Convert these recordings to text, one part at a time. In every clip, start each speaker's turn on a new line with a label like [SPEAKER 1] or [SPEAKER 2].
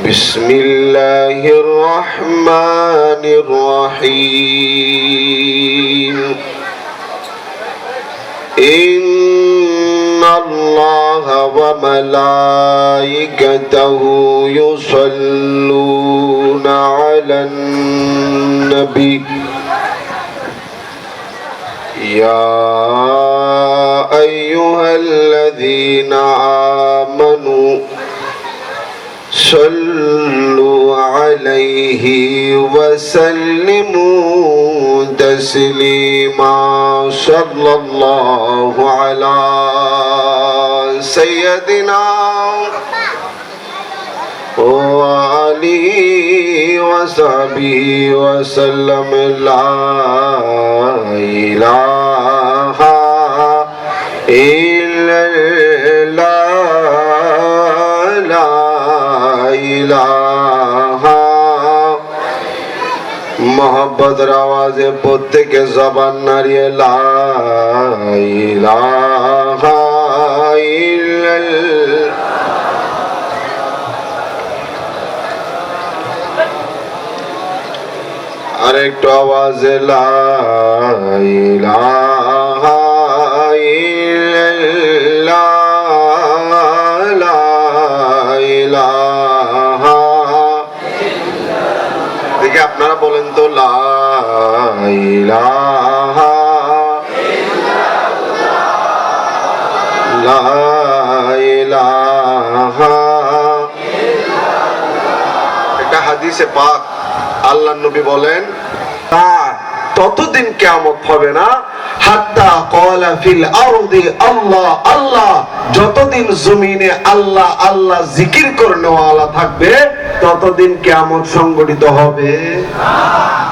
[SPEAKER 1] بسم الله الرحمن الرحيم إن الله وملائكته يصلون على النبي يا أيها الذين آمنوا صلوا عليه وسلموا تسليما صلى الله على سيدنا وآله وصحبه وسلم لا إله إلا الله لا إله मोहब्बत आवाज़े प्रत्येक ज़बान नारिये ला इलाहा इल्लल्लाह আরেকটু আওয়াজে লা ইলাহা ইল্লাল্লাহ লা ইলাহা দেখি আপনারা বলেন তো লা ইলাহা লা ইলাহা একটা হাদিসে পাক আল্লাহর নবী বলেন ততদিন কিয়ামত হবে না হাত্তা ক্বালা ফিল আরদি আল্লাহ আল্লাহ, যতদিন জমিনে আল্লাহ আল্লাহ জিকির করনেওয়ালা থাকবে ততদিন কিয়ামত সংগঠিত হবে না।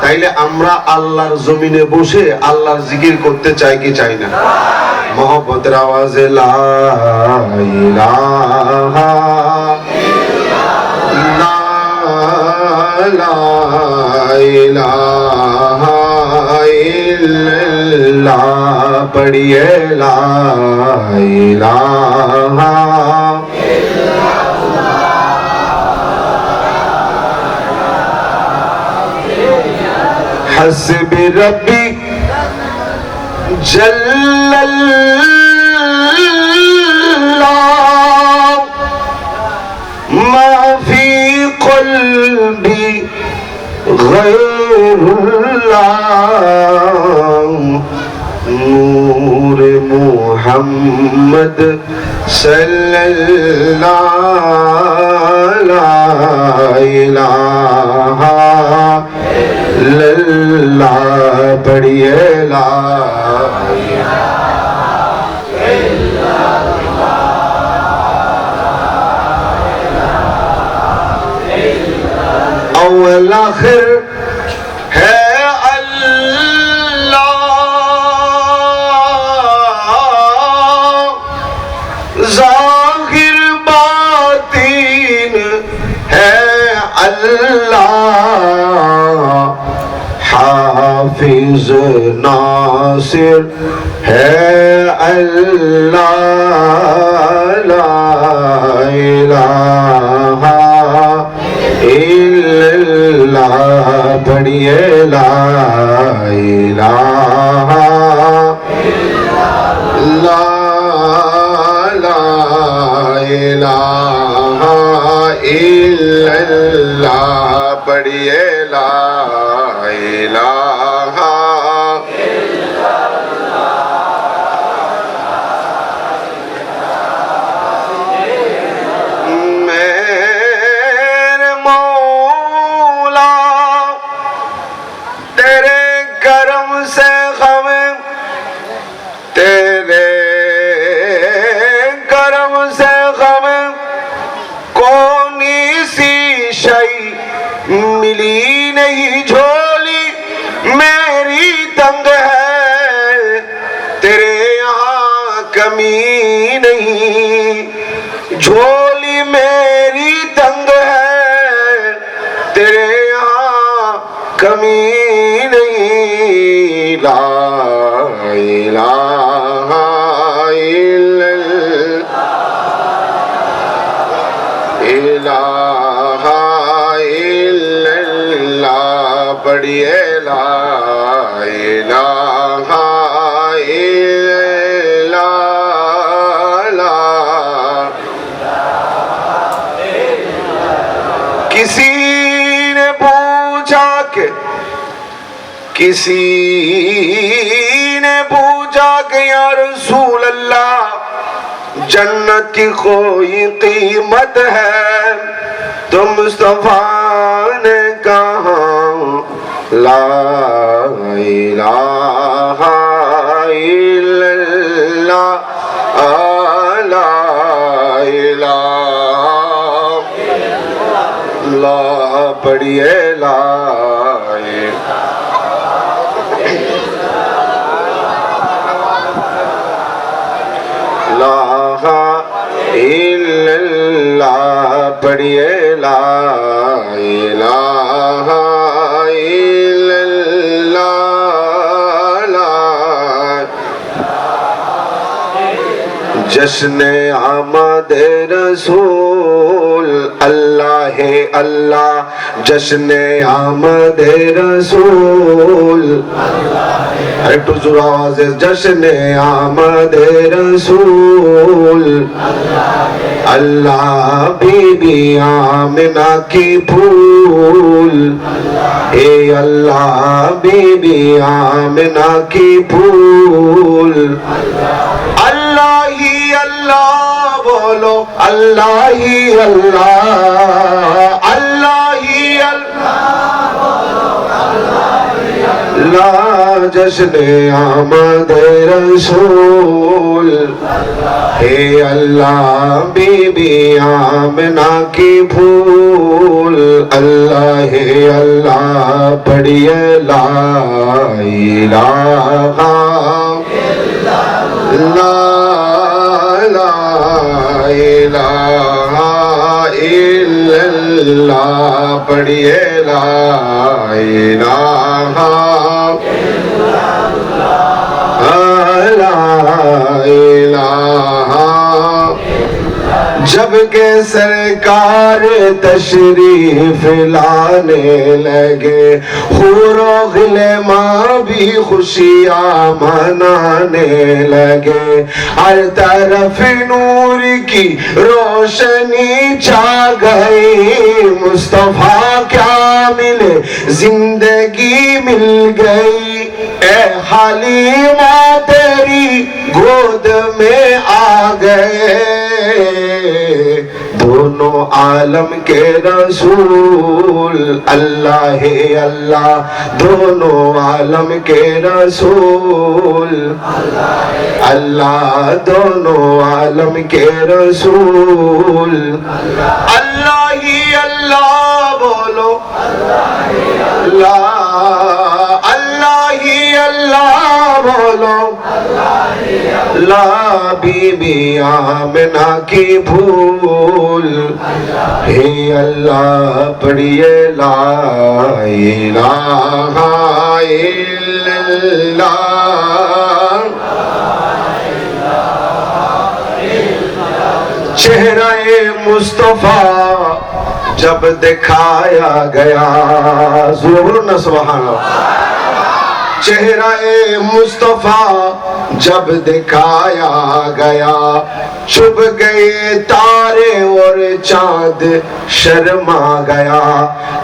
[SPEAKER 1] তাইলে আমরা আল্লাহর জমিনে বসে আল্লাহর জিকির করতে চাই কি চাই না? মোহব্বতের আওয়াজে লা ইলাহা লা ইলাহা ইল্লাল্লাহ পড়িয়ে লা ইলাহা حسبي ربي جل الله ما في قلبي غير الله نور محمد صلى الله لا إله إلا پڑھیے لا اول آخر ہے اللہ ظاہر باطن ہے اللہ حافظ ناصر ہے اللہ لا الہ الا اللہ پڑھیے لا الہ لا لا الہ الا اللہ پڑھیے لا الہ میرے مولا تیرے کرم سے ہمیں تیرے کرم سے ہمیں کونی سی شئی ملی نہیں جھولی میری تنگ ہے تیرے یہاں کمی نہیں جھولی میری تنگ ہے تیرے یہاں کمی نہیں لا الہ الا اللہ الہ पढ़िए ला इलाहा इल्लल्लाह। किसी ने पूछा कि या रसूल अल्लाह जन्नत की कोई कीमत है? तो मुस्तफा ने कहा ला इलाहा इल्लल्लाह ला इलाहा पढ़िए ला इल्लल्लाह पढ़िए ला इलाहा इल्लल्लाह। जश्न आमद रसूल अल्लाह है अल्लाह, जश्न आमद रसूल একটু জোরে আওয়াজে জশ্নে আমদ রসূল अल्लाह बीबी आमिना की फूल ए अल्लाह बीबी आमिना की फूल अल्लाह ही अल्लाह बोलो अल्लाह ही अल्लाह अल्लाह ही अल्लाह जश्ने आमद रसूल हे अल्लाह बीबी आमिना की फूल अल्लाह हे अल्लाह पढ़िए ला इलाहा ला इलाहा इल्लल्लाह पढ़िए ला इलाहा जब के सरकार तशरीफ लाने लगे हुरो गिलेमा भी खुशियाँ मनाने लगे हर तरफ नूर की रोशनी छा गई मुस्तफा क्या मिले जिंदगी मिल गई ए हलीमा तेरी गोद में आ गए दोनों आलम के रसूल अल्लाह है अल्लाह दोनों आलम के रसूल अल्लाह दोनों आलम के रसूल अल्लाह ही अल्लाह बोलो अल्लाह अल्लाह ही अल्लाह बोलो ला बीबी आमिना की भूल हे अल्लाह पढ़िए ला इलाहा इल्लल्लाह। चेहरा-ए मुस्तफा जब दिखाया गया ज़ोर न सुभान अल्लाह चेहरा-ए मुस्तफा जब दिखाया गया चुभ गए तारे और चांद शर्मा गया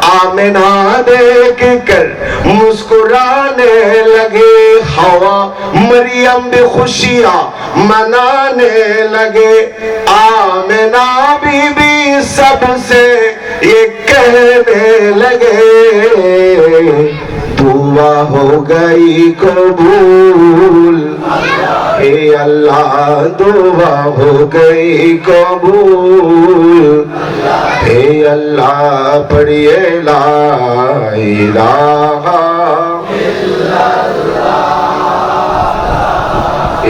[SPEAKER 1] आमिना देख कर मुस्कुराने लगे हवा मरियम भी खुशियां मनाने लगे आमिना बीबी सबसे ये कहने लगे दुआ हो गई कबूल हे अल्लाह दुआ हो गई कबूल हे अल्लाह पढ़िए ला इलाहा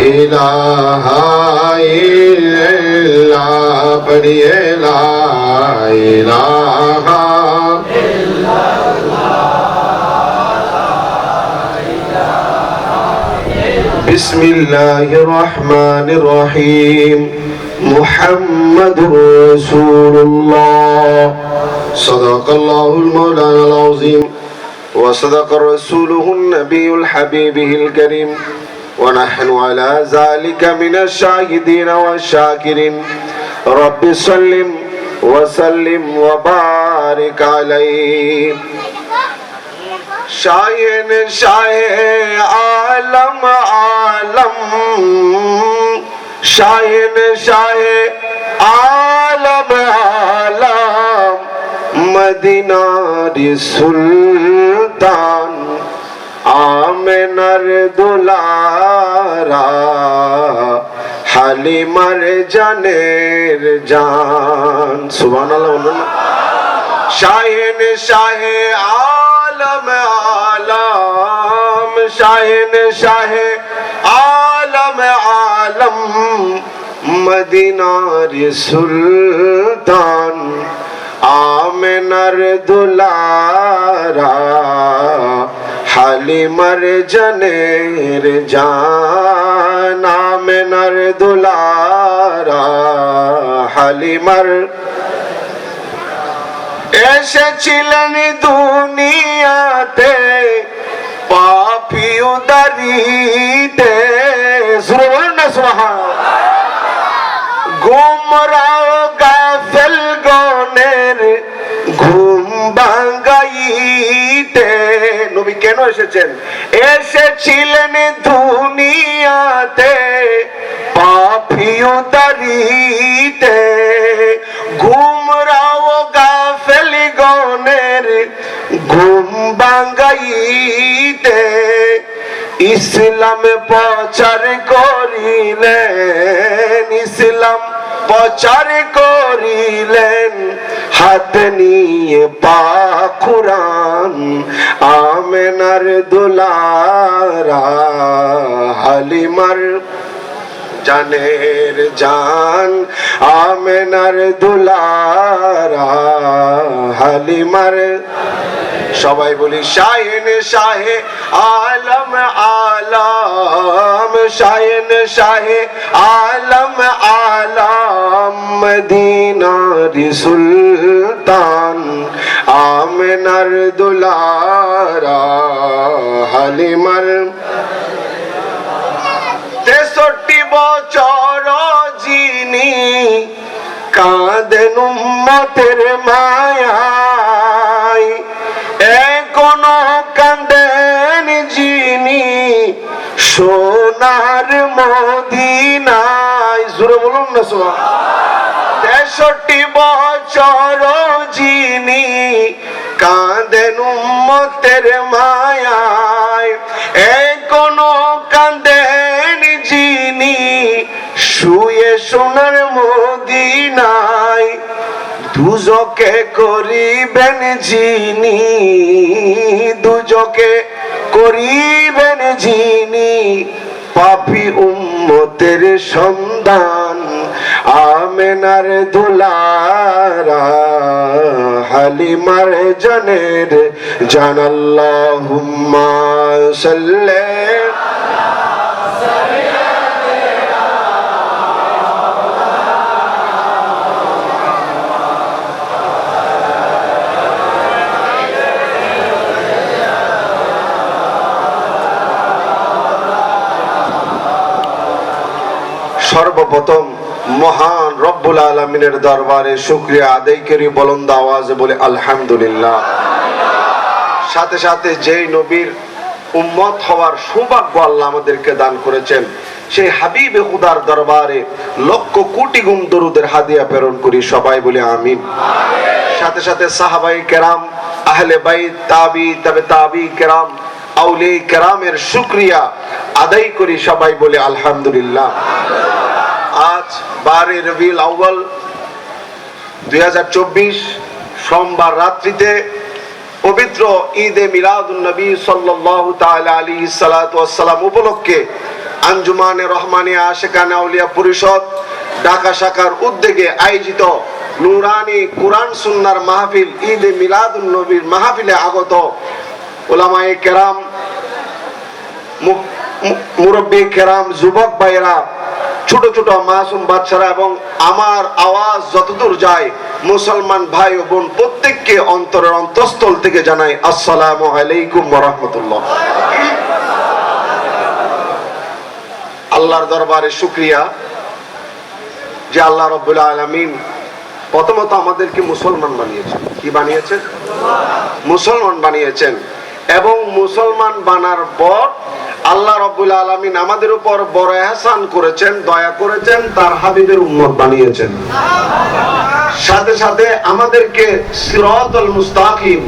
[SPEAKER 1] इलाहा इल्लल्लाह पढ़िए ला इलाहा बिस्मिल्लाहिर्रहमानिर्रहीम मुहम्मदुर रसूलुल्लाह सदक़ल्लाहुल मौलाना अज़ीम وصدق رسوله النبي الحبيب الكريم ونحن على ذلك من الشاهدين والشاكرين رب صل وسلم وبارك عليه शायन शाहे आलम आलम शायन शाहे आलम आलम मदीनारी सुल्तान आमिनार दुलारा हालिमार जानेर जान सुभानाल्लाह बोलুন शायन शाहे आलम आलम शायन शाहे आलम आलम मदीनार सुल्तान आमिनार दुलारा हालिमार जानेर जान आमिनार दुलारा हालिमार এসেছিলেন দুনিয়াতে পাপী উদারিতে গুমরাহ গাফেল গণের ঘুম ভাঙাইতে নবী কেন এসেছেন এসেছিলেন দুনিয়াতে পাপী উদারিতে গুমরাহ গাফেল গণের ঘুম ভাঙাইতে ইসলাম প্রচার করিলেন ইসলাম প্রচার করিলেন হাত নিয়ে পাক কুরআন আমিনার দুলারা হালিমার জানের জান আমিনার দুলারা হালিমার সবাই বলি শাহিন শাহে আলম আলম শাহিন শাহে আলম আলম মদিনার সুলতান আমিনার দুলারা হালিমার 63 বছর যিনি কাঁদেন উম্মতের মায়ায় এখনো কাঁদেন যিনি সোনার মদিনায় জোরে বলুন না সুবহানাল্লাহ 63 বছর যিনি কাঁদেন উম্মতের মায়ায় এখনো কাঁদেন যিনি শুয়ে সোনার মদিনায় দুজকে করিবেন যিনি দুজকে করিবেন যিনি পাপী উম্মতের সন্ধান আমিনার দুলারা হালিমার জানের জান আল্লাহুম্মা সাল্লি সর্বপ্রথম মহান রব্বুল আলামিনের দরবারে শুকরিয়া আদায় করি বুলন্দ আওয়াজে বলে আলহামদুলিল্লাহ সাথে সাথে যেই নবীর উম্মত হওয়ার সৌভাগ্য আল্লাহ আমাদেরকে দান করেছেন সেই হাবিবে খুদার দরবারে লক্ষ কোটি গুণ দরুদের হাদিয়া প্রেরণ করি সবাই বলে আমিন সাথে সাথে সাহাবায়ে কেরাম আহলে বাইত তাবে তাবি কেরাম আউলিয়া কেরামের শুকরিয়া আদায় করি সবাই বলে আলহামদুলিল্লাহ আজ 12 রবিউল আউয়াল 2024 সোমবার রাত্রিতে পবিত্র ঈদে মিলাদুন নবী সাল্লাল্লাহু তাআলা আলাইহি সাল্লাতু ওয়াস সালাম উপলক্ষে আঞ্জুমানে রহমানিয়া আশিকানে আউলিয়া পরিষদ ঢাকা শাখার উদ্যোগে আয়োজিত নুরানি কুরআন সুন্নাহর মাহফিল ঈদে মিলাদুন নবীর মাহফিলে আগত উলামায়ে কেরাম মুরব্বি কেরাম যুবক ভাইরা ছোট ছোট মাসুম বাচ্চারা এবং আমার আওয়াজ যতদূর যায় মুসলমান ভাই ও বোন প্রত্যেককে অন্তরের অন্তঃস্থল থেকে জানাই আসসালামু আলাইকুম ওয়া রাহমাতুল্লাহ। আল্লাহর দরবারে শুকরিয়া যে আল্লাহ রাব্বুল আলামিন প্রথমত আমাদেরকে মুসলমান বানিয়েছেন। কি বানিয়েছেন? মুসলমান বানিয়েছেন। এবং মুসলমান বানার পর আল্লাহ রাব্বুল আলামিন আমাদের উপর বড় ইহসান করেছেন, দয়া করেছেন, তার হাবিবের উম্মত বানিয়েছেন। সাথে সাথে আমাদেরকে সিরাতাল মুস্তাকিম,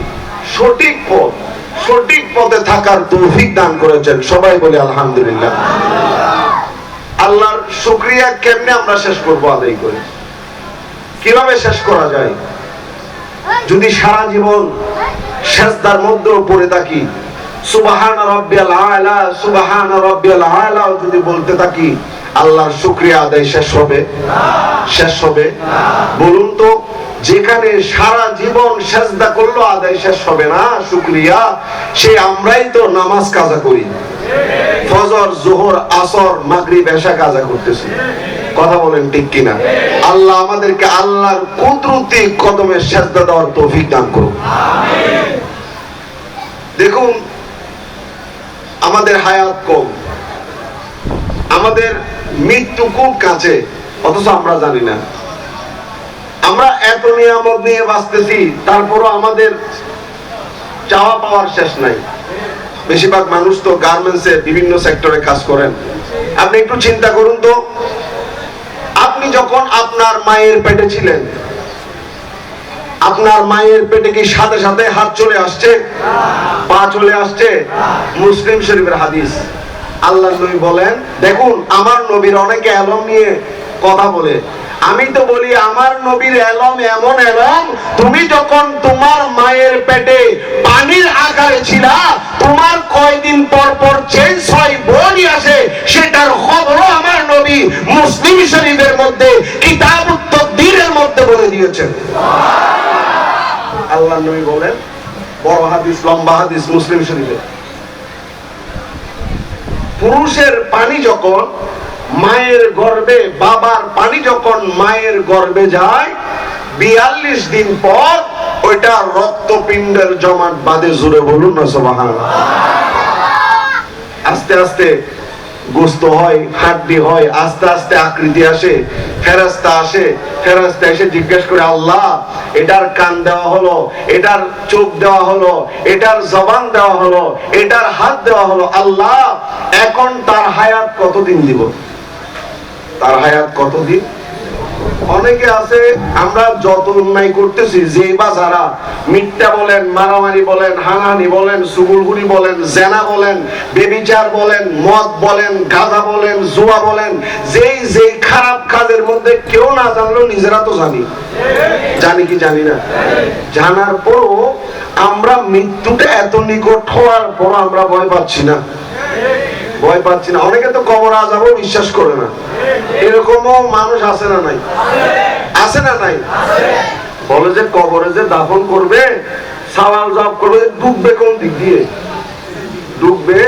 [SPEAKER 1] সঠিক পথে থাকার তৌফিক দান করেছেন। সবাই বলি আলহামদুলিল্লাহ। আল্লাহর শুকরিয়া কেমনে আমরা শেষ করব? আদায় করে কিভাবে শেষ করা যায়? যদি সারা জীবন সিজদার মধ্যে পড়ে থাকি, সুবহানা রাব্বিয়াল আলা, সুবহানা রাব্বিয়াল আলা যদি বলতে থাকি, আল্লাহর শুকরিয়া আদায় শেষ হবে? শেষ হবে? বলুন তো, যেখানে সারা জীবন সিজদা করলো আদায় শেষ হবে না শুকরিয়া, সে আমরাই তো নামাজ কাজা করি, ফজর, যোহর, আসর, মাগরিব, এশা কাজা করতেছি। কথা বলেন ঠিক কিনা? আল্লাহ আমাদেরকে আল্লাহর কুদরতি কদমে সিজদা দেওয়ার তৌফিক দান করুন। দেখুন, আমাদের হায়াত কম, আমাদের মৃত্যু খুব কাছে, অথচ আমরা জানি না। আমরা এত নিয়ামত নিয়ে বাঁচতেছি, তারপরও আমাদের চাওয়া পাওয়ার শেষ নাই। বেশিরভাগ মানুষ তো গার্মেন্টসে বিভিন্ন সেক্টরে কাজ করেন। আপনি একটু চিন্তা করুন তো, আপনি যখন আপনার মায়ের পেটে ছিলেন, আপনার মায়ের পেটে কি সাথে সাথে হাত চলে আসছে, পা চলে আসছে? মুসলিম শরীফের হাদিস, আল্লাহর নবী বলেন, দেখুন আমার নবীর অনেকে এলম নিয়ে কথা বলে, আমি তো বলি আমার নবীর এলম এমন এলম, তুমি যখন তোমার মায়ের পেটে পানির আকারে ছিলা, তোমার কয়দিন পর পর চেঞ্জ হয়, বডি আসে, সেটার খবরও আমার নবী মুসলিম শরীফের মধ্যে কিতাবুত তাকদীরের মধ্যে বলে দিয়েছেন। আল্লাহর নবী বলেন, বড় হাদিস, লম্বা হাদিস, মুসলিম শরীফে, পুরুষের পানি যখন মায়ের গর্ভে, বাবার পানি যখন মায়ের গর্ভে যায়, 42 দিন পর ওইটা রক্তপিণ্ডের জমাট বাঁধে। জোরে বলুন না সুবহানাল্লাহ। আস্তে আস্তে গোস্ত হয়, হাড্ডি হয়, আস্তে আস্তে আকৃতি আসে, ফেরেশতা আসে, ফেরেশতা এসে জিজ্ঞেস করে, আল্লাহ এটার কান দেওয়া হলো, এটার চোখ দেওয়া হলো, এটার জবান দেওয়া হলো, এটার হাত দেওয়া হলো, আল্লাহ এখন তার হায়াত কতদিন দিব? তার হায়াত কতদিন? অনেকে আছে, আমরা যত অন্যায় করতেছি, যে বা যারা মিথ্যা বলেন, মারামারি বলেন, হানাহানি বলেন, চুগলখুরি বলেন, জেনা বলেন, বেবিচার বলেন, মদ বলেন, গাঁজা বলেন, জুয়া বলেন, যেই খারাপ কাজের মধ্যে কেউ না জানলেও নিজেরা তো জানি। জানি কি জানি না? জানার পরও আমরা মৃত্যুটা এত নিকট হওয়ার পর আমরা ভয় পাচ্ছি না। ভয় পাচ্ছি না। অনেকে তো কবর আযাবও বিশ্বাস করে না। এরকমও মানুষ আছে না নাই? আছে না নাই? বলে যে কবরে যে দাফন করবে, সওয়াল জবাব করবে, ডুববে কোন দিক দিয়ে? ডুববে,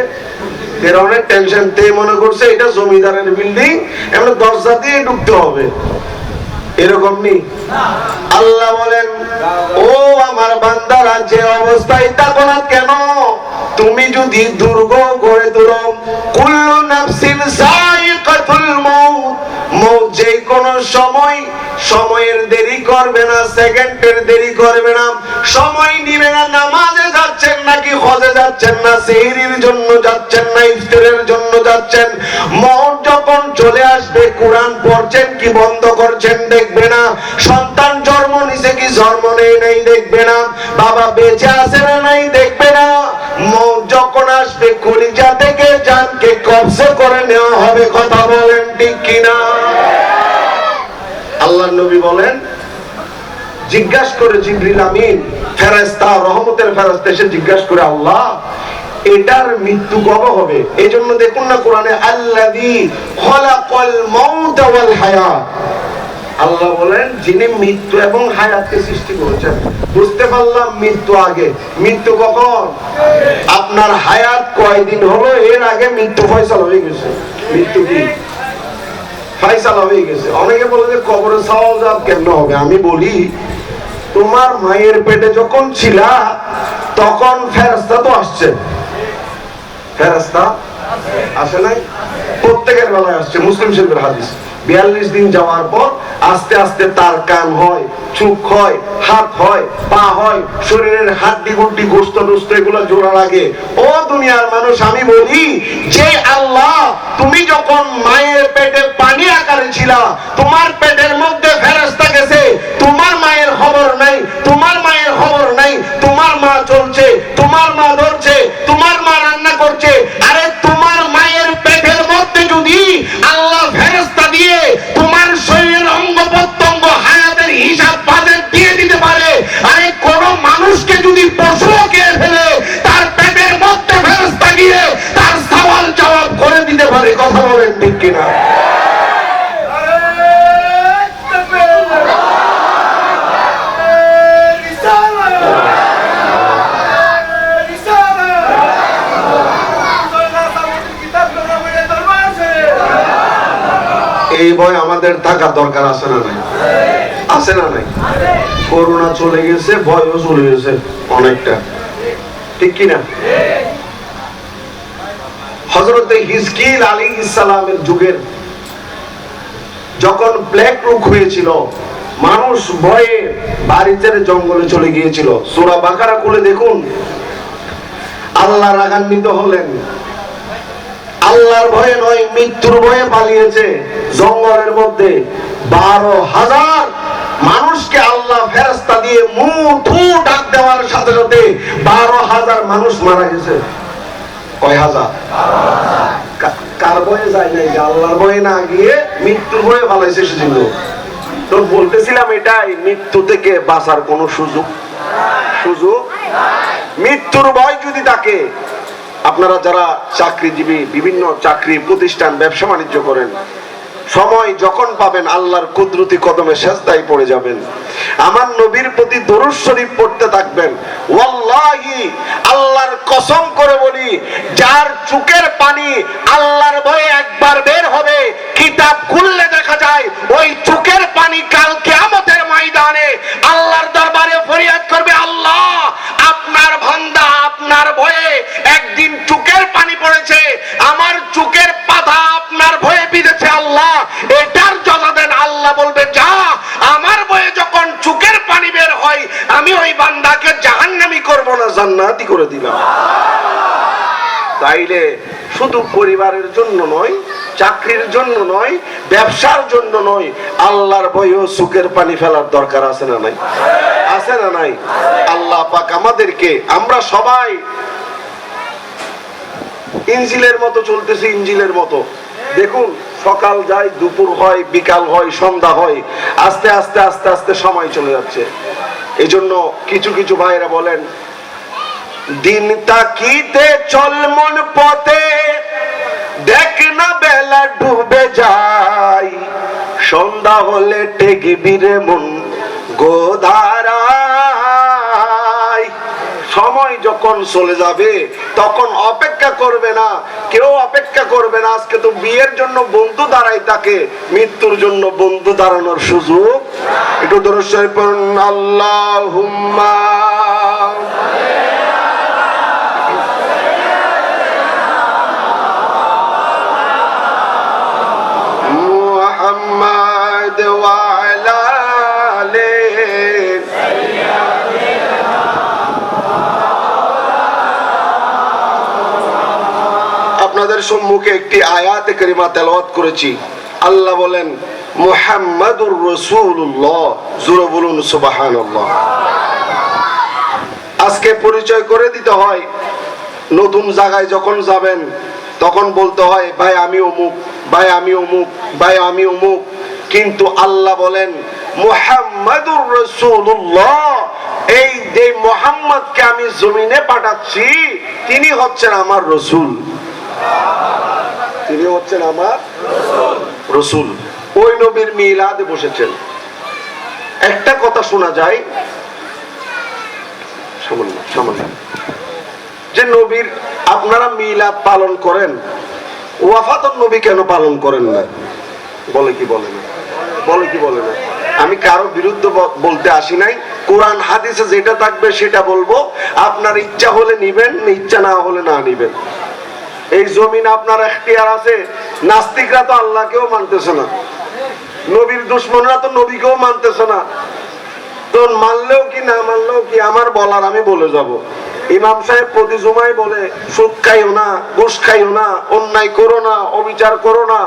[SPEAKER 1] এর অনেক টেনশন। তে মনে করছে এটা জমিদারের বিল্ডিং, এমন দরজা দিয়ে ঢুকতে হবে, এরকম নেই। আল্লাহ বলেন, ও আমার বান্দারা, যে অবস্থায় থাকো না কেন, তুমি যদি দুর্গ গড়ে তোলো, কুল্লু নাফসিন যায়িকাতুল মাউত, মউত যে কোন সময়, সময়ের দেরি করবে না, সেকেন্ডের দেরি করবে না, সময় নিবে না। নামাজে যাচ্ছেন নাকি হজে যাচ্ছেন, না সেহরির জন্য যাচ্ছেন, না ইফতারের জন্য যাচ্ছেন, মউত যখন চলে আসবে, কোরআন পড়ছেন কি বন্ধ করছেন দেখবে না, সন্তান জন্ম নিছে কি জন্ম নেই নাই দেখবে না, বাবা বেঁচে আছে না নাই দেখবে না। মউত যখন আসবে, কলিজা থেকে জানকে কবজা করে নেওয়া হবে। কথা বলেন ঠিক কিনা? আল্লাহর নবী বলেন, জিজ্ঞাসা করে জিবরিল আমিন ফেরেশতা, রহমতের ফেরেশতা এসে জিজ্ঞাসা করে, আল্লাহ এটার মৃত্যু কবে হবে? এই জন্য দেখুন না কোরআনে, আল্লাযী খালাকাল মাউতা ওয়াল হায়াত, আল্লাহ বলেন যিনি মৃত্যু এবং হায়াতকে সৃষ্টি করেছেন। বুঝতে পারলাম মৃত্যু আগে। মৃত্যু কখন? আপনার হায়াত কয়দিন হলো, এর আগে মৃত্যু ফয়সালা হয়ে গেছে। মৃত্যু কি? ফাইসালা হয়ে গেছে। অনেকে বলে যে কবরে সওয়াল জবাব কেমন হবে? আমি বলি, তোমার মায়ের পেটে যখন ছিলা তখন ফেরেশতা তো আসছে, ফেরেশতা আসে নাই? প্রত্যেকের বেলায় আসছে। মুসলিম শরীফের হাদিস। 42 দিন যাওয়ার পর আস্তে আস্তে তার কান হয়, চোখ হয়, হাত হয়, পা হয়, শরীরের হাড্ডি গুড্ডি গোস্ত টোস্ত এগুলো জোড়া লাগে। ও দুনিয়ার মানুষ, আমি বলি যে আল্লাহ তুমি যখন মায়ের পেটে পানি আকারে ছিলা, তোমার পেটের মধ্যে ফেরেশতা গেছে, তোমার মায়ের খবর নাই, তোমার মায়ের খবর নাই, তোমার মা চলছে, তোমার মা ধরছে, তোমার মা রান্না করছে। আরে তোমার মায়ের পেটের মধ্যে যদি আল্লাহ ফেরেশতা দিয়ে তোমার শরীরের অঙ্গ প্রত্যঙ্গ হায়াতের হিসাব বাজেট দিয়ে দিতে পারে, আরে কোন মানুষকে যদি পশু খেয়ে ফেলে তার পেটের মধ্যে ফেরেশতা গিয়ে তার সওয়াল জবাব করে দিতে পারে। কথা বলেন ঠিক কিনা? এই ভয় আমাদের থাকার দরকার আছে না নাই? আছে না নাই? করোনা চলে গেছে, ভয়ও চলে গেছে অনেকটা, ঠিক কিনা? হযরত হিজকিল আলাইহিস সালামের যুগের যখন প্লেগ রোগ হয়েছিল, মানুষ ভয়ে বাড়ি ছেড়ে জঙ্গলে চলে গিয়েছিল। সূরা বাকারা খুলে দেখুন, আল্লাহ রাগান্বিত হলেন। আল্লাহর ভয়ে নয়, মৃত্যুর ভয়ে পালিয়েছে জঙ্গলের মধ্যে। 12,000 মানুষকে আল্লাহ ফেরেশতা দিয়ে মুঠু ডাক দেওয়ার সাথে সাথে 12,000 মানুষ মারা গেছে। কয় হাজার? কার ভয়ে যায় নাই? আল্লাহর ভয়ে না গিয়ে মৃত্যুর ভয়ে পালাইছে সেজন্য। তো বলতেছিলাম এটাই, মৃত্যু থেকে বাঁচার কোনো সুযোগ মৃত্যুর ভয় যদি থাকে, আপনারা যারা চাকরিজীবী, বিভিন্ন চাকরি প্রতিষ্ঠান, ব্যবসা বাণিজ্য করেন, সময় যখন পাবেন আল্লাহর কুদরতি কদমে সেজদায় পড়ে যাবেন, আমার নবীর প্রতি দরুদ শরীফ পড়তে থাকবেন। ওয়াল্লাহি, আল্লাহর কসম করে বলি, যার চোখের পানি আল্লাহর ভয়ে একবার বের হবে, কিতাব খুললে দেখা যায় ওই চোখের পানি কাল কিয়ামতের ময়দানে আল্লাহর দরবারে ফরিয়াদ করবে, আল্লাহ আপনার বান্দা আপনার ভয়ে একদিন চোখের পানি পড়েছে, আমার চোখের পাতা আপনার ভয়ে বিঁধেছে, আল্লাহ এটার জজা দেন। আল্লাহ বলবে, যা, আমার ভয়ে যখন চোখের পানি বের হয় আমি ওই বান্দাকে জাহান্নামী করব না, জান্নাতি করে দিলাম। তাইলে শুধু পরিবারের জন্য নয়, চাকরির জন্য নয়, ব্যবসার জন্য নয়, আল্লাহর ভয়েও চোখের পানি ফেলার দরকার আছে না নাই? আছে না নাই? আল্লাহ পাক আমাদেরকে, আমরা সবাই ইঞ্জিলের মতো চলতেছি, ইঞ্জিলের মতো। দেখুন, সকাল যায়, দুপুর হয়, বিকাল হয়, সন্ধ্যা হয়, আস্তে আস্তে আস্তে আস্তে সময় চলে যাচ্ছে। এই জন্য কিছু কিছু ভাইরা বলেন, দিন তাকিতে চল মন পথে, দেখ না বেলা ডুবে যায়, সন্ধ্যা হলে টেকবি রে মন গোধারায়। সময় যখন চলে যাবে তখন অপেক্ষা করবে না, কেউ অপেক্ষা করবে না। আজকে তো বিয়ের জন্য বন্ধু দাঁড়ায়, তাকে মৃত্যুর জন্য বন্ধু দাঁড়ানোর সুযোগ। একটু দরুদ শরীফ পড়ুন, আল্লাহুম্মা মুহাম্মাদ ওয়া আলা আপনাদের সম্মুখে একটি আয়াতে কারিমা তেলাওয়াত করেছি। আল্লাহ বলেন, মুহাম্মাদুর রাসূলুল্লাহ। জোরে বলুন সুবহানাল্লাহ। আজকে পরিচয় করে দিতে হয়, নতুন জায়গায় যখন যাবেন তখন বলতে হয়, ভাই আমি অমুক, ভাই আমি অমুক, ভাই আমি অমুক। কিন্তু আল্লাহ বলেন মুহাম্মাদুর রাসূলুল্লাহ, এই যে মুহাম্মদকে আমি জমিনে পাঠাচ্ছি তিনি হচ্ছেন আমার রাসূল, তিনি হচ্ছেন আমার রাসূল। ওই নবীর মিলাদে বসেছেন। একটা কথা শোনা যায়, সামান্য, যে নবীর আপনারা মিলাদ পালন করেন, ওয়াফাতুন নবী কেন পালন করেন না? বলে কি বলে না? বলে কি বলে না? আমি কারো বিরুদ্ধে বলতে আসি নাই। কোরআন হাদিসে যেটা থাকবে সেটা বলবো। আপনার ইচ্ছা হলে নিবেন, ইচ্ছা না হলে না নিবেন। এই জমিন আপনার এখতিয়ার আছে। নাস্তিকরা তো আল্লাহকেও মানতেছে না, নবীর দুশমনরা তো নবীকেও মানতেছে না। তো মানলেও কি না মানলেও কি, আমার বলার আমি বলে যাব। ইমাম সাহেব প্রতি জুমায় বলে সুদ খাইও না, ঘুষ খাইও না, অন্যায় করো না, অবিচার করো না,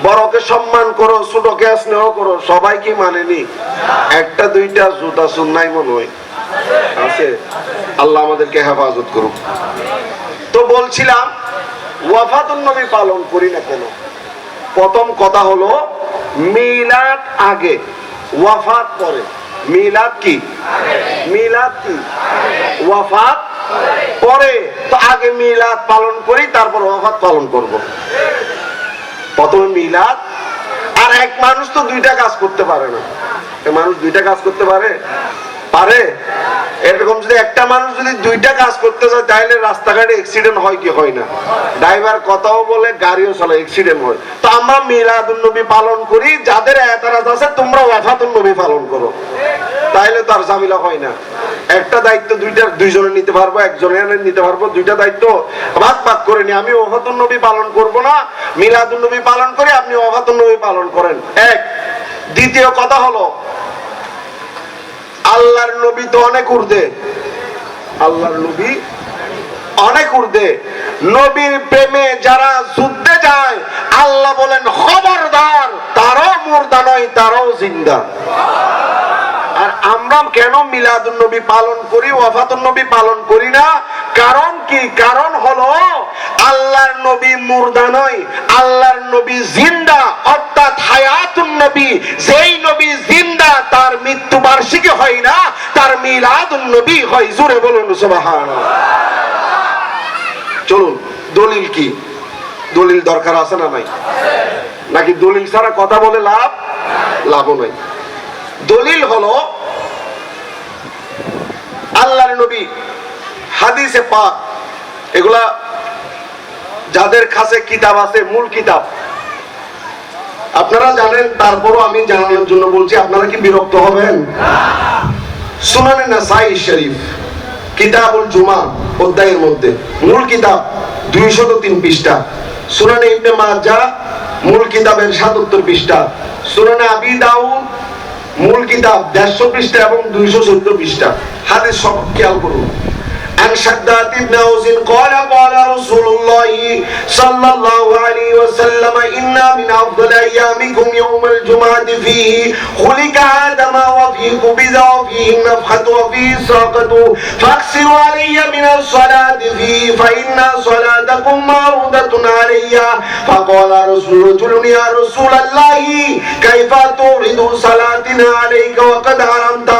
[SPEAKER 1] বড়কে সম্মান করো, ছোটকে স্নেহ করো। সবাই কি মানেনি? একটা দুইটা জুতা সুন্নাই মনে হয় আছে। আল্লাহ আমাদেরকে হেফাজত করুক। তো বলছিলাম ওয়াফাতুন নবী পালন করি না কেন? প্রথম কথা হলো মিলাদ আগে, ওয়াফাত পরে। মিলাদ কি? মিলাদ কি? ওয়াফাত পরে। তো আগে মিলাদ পালন করি, তারপর ওয়াফাত পালন করব। প্রথমে মিলাদ। আর এক মানুষ তো দুইটা কাজ করতে পারে না। মানুষ দুইটা কাজ করতে পারে? পারে? এরকম যদি একটা মানুষ যদি দুইটা কাজ করতে চায় তাহলে রাস্তাঘাটে অ্যাক্সিডেন্ট হয় কি হয় না? ড্রাইভার কথাও বলে, গাড়িও চলে, অ্যাক্সিডেন্ট হয়। তো আমরা মিলাদুন নবী পালন করি, যাদের এতরাজ আছে তোমরা ওয়াফাতুন নবী পালন করো, তাইলে তো আর ঝামেলা হয় না। একটা দায়িত্ব দুইজনে নিতে পারবো, একজনে নিতে পারবো। দুইটা দায়িত্ব ভাগ ভাগ করে নি। আমি ওয়াফাতুন নবী পালন করব না, মিলাদুন নবী পালন করি, আপনি ওয়াফাতুন নবী পালন করেন। এক। দ্বিতীয় কথা হলো আল্লাহর নবী তো অনেক ঊর্ধ্বে। আল্লাহর নবী অনেক ঊর্ধ্বে। নবীর প্রেমে যারা যুদ্ধে যায় আল্লাহ বলেন খবরদার, তারাও মুর্দা নয়, তারাও জিন্দা। আর আমরা কেন মিলাদুন নবী পালন করি, ওয়াফাতুন নবী পালন করি না? কারণ কি? কারণ হলো আল্লাহর নবী মুর্দা নয়, আল্লাহর নবী জিন্দা, অর্থাৎ হায়াতুন নবী। যেই নবী জিন্দা তার মৃত্যু বার্ষিকী হয় না, তার মিলাদুন নবী হয়। জোরে বলুন সুবহানাল্লাহ। চলুন দলিল কি? দলিল দরকার আছে না নাই? নাকি দলিল ছাড়া কথা বলে লাভও নাই? দলিল হলো আল্লাহর নবী হাদিসে পাক, এগুলা যাদের কাছে কিতাব আছে, মূল কিতাব আপনারা জানেন, তারপরও আমি জানানোর জন্য বলছি। আপনারা কি বিরক্ত হবেন? সুনানে নাসাই শরীফ কিতাবুল জুমা অধ্যায়ের মধ্যে মূল কিতাব 203 পৃষ্ঠা। সুনানে ইবনে মাজাহ মূল কিতাবের 77 পৃষ্ঠা। সুনানে আবি দাউদ মূল কিতাব 150 পৃষ্ঠা এবং 214 পৃষ্ঠা। হাদিস সব খেয়াল করুন। عن شداد بن أوس قال قال رسول الله صلى الله عليه وسلم إن من أفضل أيامكم يوم الجمعة فيه خلق آدم وفيه قبض وفيه النفخة وفيه الساقة فاكثروا علي من الصلاة فيه فإن صلاتكم معروضة علي. فقال رجل يا رسول الله كيف تورد صلاتنا عليك وقد حرمت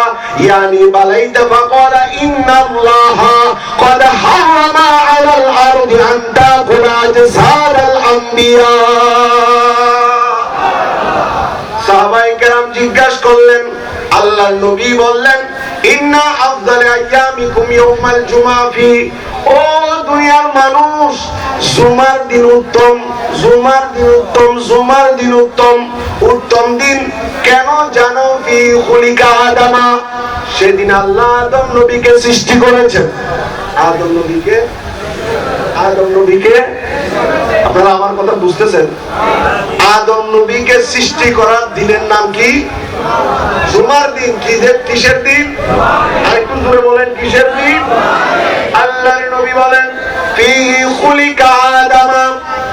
[SPEAKER 1] يعني بليت. فقال إن الله قد حرم على الأرض أن تأكل أجساد الأنبياء. সাহাবায়ে কেরাম জিজ্ঞাসা করলেন, আল্লাহর নবী বললেন ইন্না আফদাল আইয়ামিকুম ইয়াউমাল জুমআ ফি, ও দুনিয়ার মানুষ, জুমার দিন উত্তম, জুমার দিন উত্তম, জুমার দিন উত্তম। উত্তম দিন কেন জানো? ফি খুলিকা আদামা, সেদিন আল্লাহ আদম নবীকে সৃষ্টি করেছেন। আদম নবীকে, আদম নবীকে, আপনারা আমার কথা বুঝতেছেন? আদম নবীকে সৃষ্টি করার দিনের নাম কি? জুমার দিন। কিসের দিন? আরেকটু জোরে বলেন, কিসের দিন? আল্লাহর নবী বলেন ফিহি খুলিকা আদামা,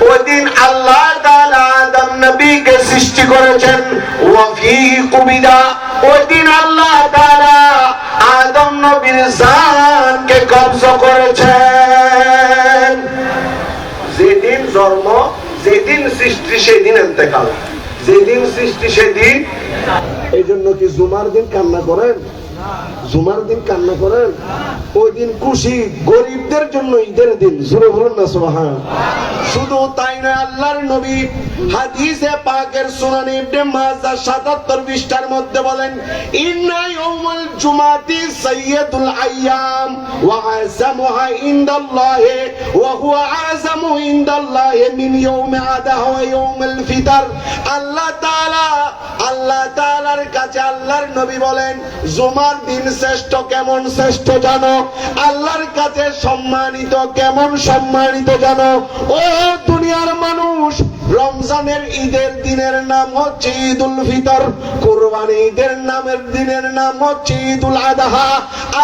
[SPEAKER 1] ওই দিন আল্লাহ তাআলা আদম নবীকে সৃষ্টি করেছেন। ওয়া ফিহি কুবিদা, ওই দিন আল্লাহ তাআলা আদম নবীর জানকে কবজা করেছেন। যেদিন জন্ম, যেদিন সৃষ্টি সেদিন ইন্তেকাল, যেদিন সৃষ্টি সেদিন। এই জন্য কি জুমার দিন কান্না করেন?
[SPEAKER 2] জুমার দিন কান্না করেন? ওই দিন খুশি, গরিবদের জন্য ঈদের দিন। জোরে বলুন না সুবহান। শুধু তাই নয়, আল্লাহর নবী হাদিসে পাকের সুনান ইবনে মাজাহ 77 পৃষ্ঠার মধ্যে বলেন, ইন্না ইয়াউমাল জুমাতি সাইয়্যিদুল আইয়াম ওয়া আযামুহা ইনদাল্লাহি ওয়া হুয়া আযামু ইনদাল্লাহি মিন ইয়াউমি আদাহা ওয়া ইয়াউমিল ফিতর। আল্লাহ তাআলার কাছে আল্লাহর নবী বলেন, জুমার দিন শ্রেষ্ঠ। কেমন শ্রেষ্ঠ জানো? আল্লাহর কাছে সম্মানিত। কেমন সম্মানিত জানো? ও দুনিয়ার মানুষ, রমজানের ঈদের দিনের নাম হচ্ছে ঈদুল ফিতর, কুরবানি ঈদের দিনের নাম হচ্ছে ঈদুল আযহা।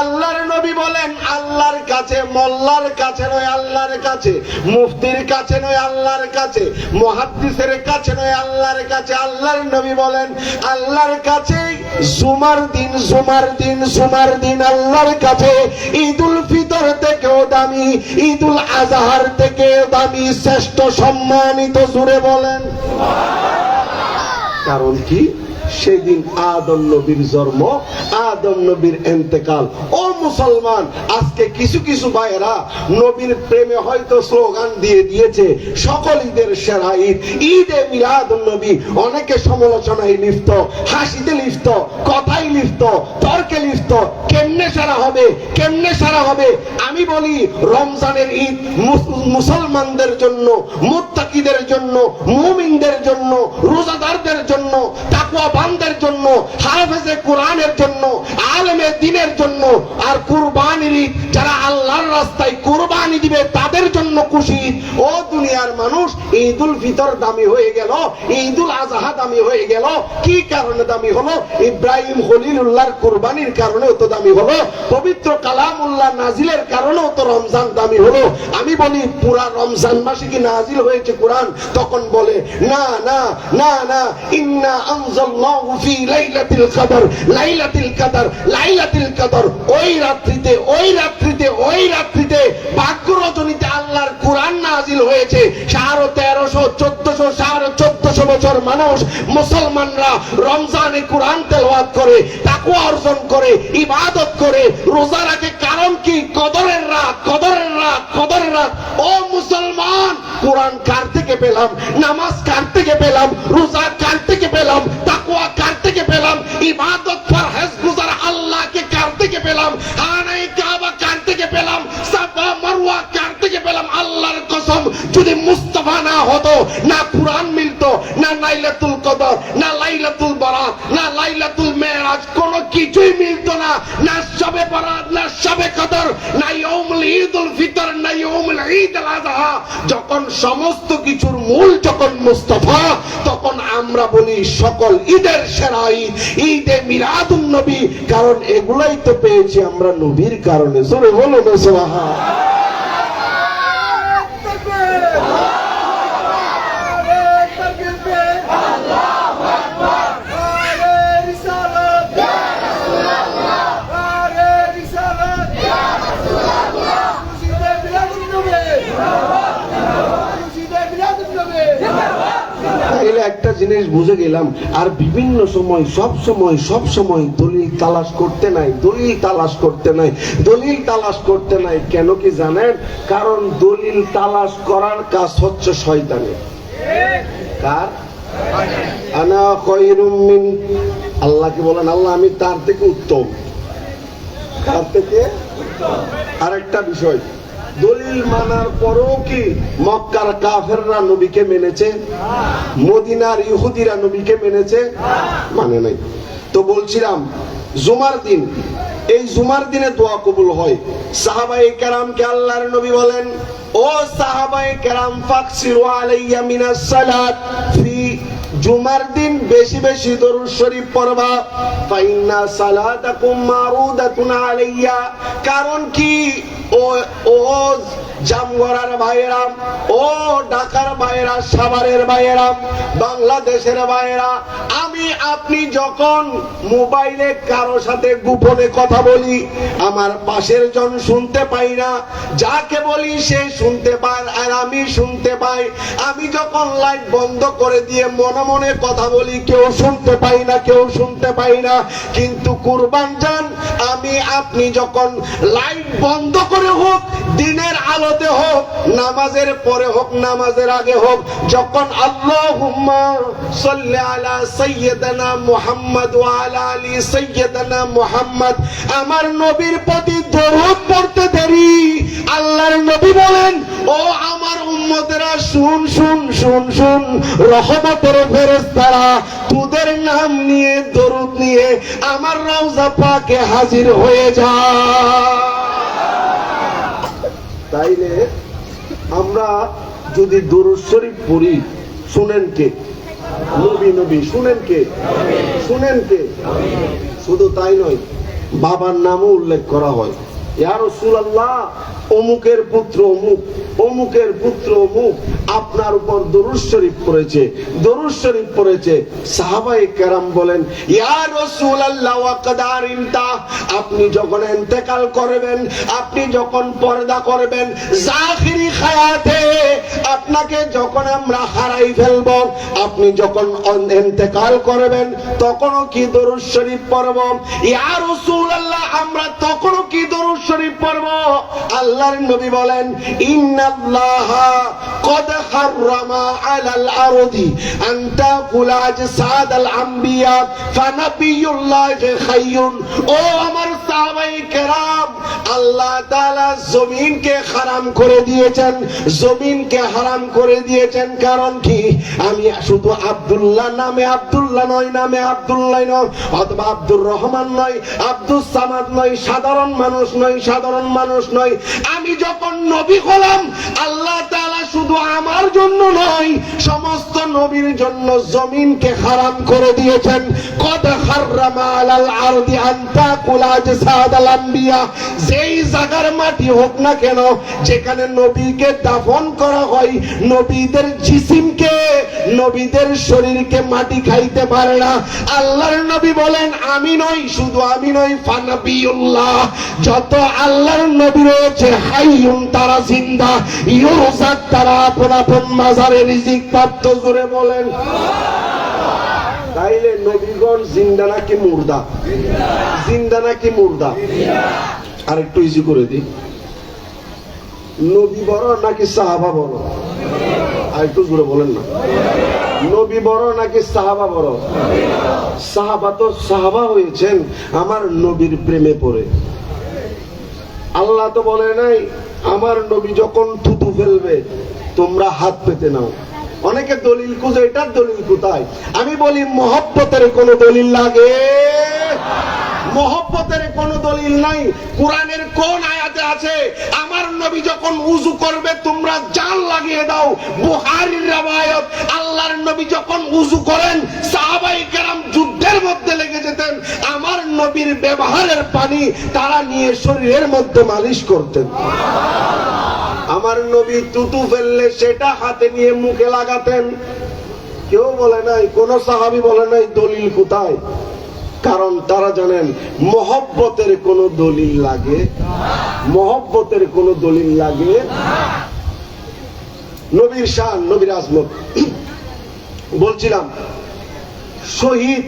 [SPEAKER 2] আল্লাহর নবী বলেন, আল্লাহর কাছে, মোল্লার কাছে নয়, আল্লাহর কাছে, মুফতির কাছে নয়, আল্লাহর কাছে, মুহাদ্দিসের কাছে নয়, আল্লাহর কাছে। আল্লাহর নবী বলেন, আল্লাহর কাছে জুমার দিন, জুমার দিন, জুমার দিন আল্লাহর কাছে ঈদুল ফিতর থেকেও দামি, ঈদুল আযহার থেকেও দামি, শ্রেষ্ঠ, সম্মানিত। জোরে বলেন। কারণ কি? সেদিন আদম নবীর জন্ম, আদম নবীর ইন্তেকাল। ও মুসলমান, আজকে কিছু কিছু ভাইয়েরা নবীর প্রেমে হয়তো স্লোগান দিয়ে দিয়েছে সকল ঈদের সেরা ঈদ, ঈদে মিলাদুন নবী। অনেকে সমালোচনায় লিপ্ত, হাসিতে লিপ্ত, কথাই লিপ্ত, তর্কে লিপ্ত। কেমনে সারা হবে, কেমনে সারা হবে? আমি বলি, রমজানের ঈদ মুসলমানদের জন্য, মুত্তাকিদের জন্য, মুমিনদের জন্য, রোজাদারদের জন্য, তাকওয়া বান্দার জন্য, হাফেজে কোরআনের জন্য, আলেমে দ্বীনের জন্য। আর কুরবানির ঈদ, যারা আল্লাহর রাস্তায় কুরবানি দিবে তাদের জন্য খুশি। ও দুনিয়ার মানুষ, ঈদুল ফিতর দামি হয়ে গেল, ঈদুল আযহা দামি হয়ে গেল। কি কারণে দামি হলো? ইব্রাহিম খলিলুল্লাহর কুরবানির কারণেও তো দামি হলো, পবিত্র কালামুল্লাহ নাজিলের কারণেও তো রমজান দামি হলো। আমি বলি, পুরা রমজান মাসে কি নাজিল হয়েছে কোরআন? তখন বলে, না না না না, ইন্না আনজালনাহু ফি লাইলাতিল কদর, লাইলাতুল কদর, লাইলাতুল কদর। ওই রাত্রিতে, ওই রাত্রিতে, ওই রাত্রিতে, ভাগ্য রজনীতে আল্লাহর কোরআন নাজিল হয়েছে। 1350, 1400, 1450 বছর মানুষ, মুসলমানরা রমজানে কোরআন তেলাওয়াত করে, তাকওয়া অর্জন করে, ইবাদত করে, রোজা রাখে। কারণ কি? কদরের রাত, কদরের রাত, কদরের রাত। ও মুসলমান, কোরআন কার থেকে পেলাম? নামাজ কার থেকে পেলাম? রোজা কার থেকে পেলাম? তাকওয়া কার থেকে পেলাম? ইবাদত পরহেজ গুজার আল্লাহকে কার থেকে পেলাম? আনায়ে কাবা কার থেকে পেলাম? সাফা মারওয়া কার থেকে পেলাম? আল্লাহর কসম, যদি মুস্তাফা না হতো, না কোরআন মিলতো, না লাইলাতুল কদর, না লাইলাতুল বারাত, না লাইলাতুল মেরাজ, কোনো কিছুই মিলতো না। না শবে বারাত, না শবে কদর, না ইয়াউমুল ঈদুল ফিতর, না ইয়াউমুল ঈদুল আযহা। যখন সমস্ত কিছুর মূল যখন মুস্তাফা, তখন আমরা বলি সকল ঈদের সেরা ঈদ, ঈদে মিলাদুন নবী। কারণ এগুলাই তো পেয়েছি আমরা নবীর কারণে। জোরে বলো না সুবহান। একটা জিনিস বুঝে গেলাম। আর বিভিন্ন সময়, সব সময় দলিল তালাশ করতে নাই, দলিল তালাশ করতে নাই, দলিল তালাশ করতে নাই। কেন কি জানেন? কারণ দলিল তালাশ করার কাজ হচ্ছে শয়তানের। কার? আনা খায়রুম মিন, আল্লাহকে বলেন, আল্লাহ আমি তার থেকে উত্তম। কার থেকে? আরেকটা বিষয়, দলিল মানার পরও কি মক্কার কাফেররা নবীকে মেনেছে? মদিনার ইহুদিরা নবীকে মেনেছে? মানে নাই। তো বলছিলাম, জুমার দিন, এই জুমার দিনে দোয়া কবুল হয়। সাহাবায়ে কেরামকে আল্লাহর নবী বলেন, ও সাহাবায়ে কেরাম, ফাকসিরু আলাইয়া মিনাস সালাত ফি, জুমার দিন বেশি বেশি দরুদ শরীফ পড়বা। ফাইন্না সালাতাকুম মারুদাতুন আলাইয়া। কারণ কি? ও জামগড়ার ভাইয়েরা, ও ঢাকার ভাইয়েরা, সাভারের ভাইয়েরা, বাংলাদেশের ভাইয়েরা, আমি আপনি যখন মোবাইলে কারো সাথে গোপনে কথা বলি, আমার পাশের জন শুনতে পাই না, যাকে বলি সে শুনতে পায় আর আমি শুনতে পাই। আমি যখন লাইট বন্ধ করে দিয়ে মনে মনে কথা বলি, কেউ শুনতে পাই না, কেউ শুনতে পাই না। কিন্তু কুরবান জান, আমি আপনি যখন লাইট বন্ধ করে হোক, দিনের আলোতে হোক, নামাজের পরে হোক, নামাজের আগে হোক, যখন আল্লাহুম্মা সাল্লি আলা সাইয়্যিদানা মুহাম্মদ ওয়া আলা আলি সাইয়্যিদানা মুহাম্মদ, আমার নবীর প্রতি দরুদ পড়তে দেরি, আল্লাহর নবী বলেন, ও আমার উম্মতেরা শুন শুন শুন শুন, রহমতের ফেরেশতারা তোদের নাম নিয়ে দরুদ নিয়ে আমার রওজা পাকে হাজির হয়ে যা। তাইলে আমরা যদি দরুদ শরীফ পড়ি, শুনেন কে? নবী। নবী শুনেন কে? শুনেন কে? শুধু তাই নয়, বাবার নামও উল্লেখ করা হয়। ইয়া রাসূলুল্লাহ, অমুকের পুত্র অমুক, অমুকের পুত্র অমুক আপনার উপর দরুদ শরীফ পড়েছে, দরুদ শরীফ পড়েছে। সাহাবায়ে কেরাম বলেন, ইয়া রাসূলুল্লাহ ওয়া ক্বাদ আরিমতা, আপনি যখন ইন্তেকাল করবেন, আপনি যখন পর্দা করবেন, জাহিরি হায়াতে আপনাকে যখন আমরা হারাই ফেলব, আপনি যখন ইন্তেকাল করবেন, তখনও কি দরুদ শরীফ পড়ব? ইয়া রাসূলুল্লাহ, আমরা তখনও কি দরুদ শরীফ পড়ব? আল্লাহর নবী বলেন, ইন্নাল্লাহা ক্বাদ হাররামা আলাল আরদি আন তাকুলা আজসাদাল আম্বিয়া ফানাবিয়ুল্লাহি হাইয়ুন। ও আমার সাহাবায়ে কেরাম, আল্লাহ তাআলা জমিনকে হারাম করে দিয়েছেন, জমিনকে হারাম করে দিয়েছেন। কারণ কি? আমি শুধু আব্দুল্লাহ নামে আব্দুল্লাহ নয়, নামে আব্দুল্লাহ নয়, অথবা আব্দুর রহমান নয়, আব্দুস সামাদ নয়, সাধারণ মানুষ নয়, সাধারণ মানুষ নয়। আমি যখন নবী হলাম, আল্লাহ তাআলা শুধু আমার জন্য নয়, সমস্ত নবীর জন্য জমিনকে হারাম করে দিয়েছেন। কদ হাররামা আলাল আরদি আন তাকুলা আজসাদাল আম্বিয়া, যেই জায়গার মাটি হোক না কেন, যেখানে নবীকে দাফন করা হয়, নবীদের জিসিমকে, নবীদের শরীরকে মাটি খাইতে পারে না। আল্লাহর নবী বলেন, আমি নই, শুধু আমি নই, ফানাবিয়ুল্লাহ, যত আল্লাহর নবী রয়েছে, হাইয়ুন, তারা জিন্দা, ইউরজাক, তারা আপন আপন মাজারে রিজিক প্রাপ্ত। জোরে বলেন। তাইলে নবীগণ জিন্দা নাকি মুর্দা? জিন্দা নাকি মুর্দা? আর একটু ইজি করে দিই, নবী বড় নাকি সাহাবা বড়? আর একটু জোরে বলেন না। নবী বড় নাকি সাহাবা বড়? সাহাবা তো সাহাবা হয়েছেন আমার নবীর প্রেমে পড়ে। আল্লাহ তো বলে নাই, আমার নবী যখন থুতু ফেলবে তোমরা হাত পেতে নাও। অনেকে দলিল খুঁজে, এটার দলিল কোথায়? আমি বলি, মহব্বতের কোন দলিল লাগে? মহব্বতের কোন দলিল নাই। কোরআনের কোন আয়াতে আছে আমার নবী যখন উযু করবে তোমরা জাল লাগিয়ে দাও? বুখারীর riwayat, আল্লাহর নবী যখন উযু করেন, সাহাবায়ে কেরাম যুদ্ধের মধ্যে লেগে যেতেন, আমার নবীর ব্যবহারের পানি তারা নিয়ে শরীরের মধ্যে মালিশ করতেন। আমার নবী থুতু ফেললে সেটা হাতে নিয়ে মুখে লাগাতেন। কেউ বলে নাই, কোন সাহাবী বলে নাই দলিল কোথায়? কারণ তারা জানেন মহব্বতের কোন দলিল লাগে, মহব্বতের কোন দলিল লাগে। নবীর শান, নবীর আজমত। বলছিলাম, শহীদ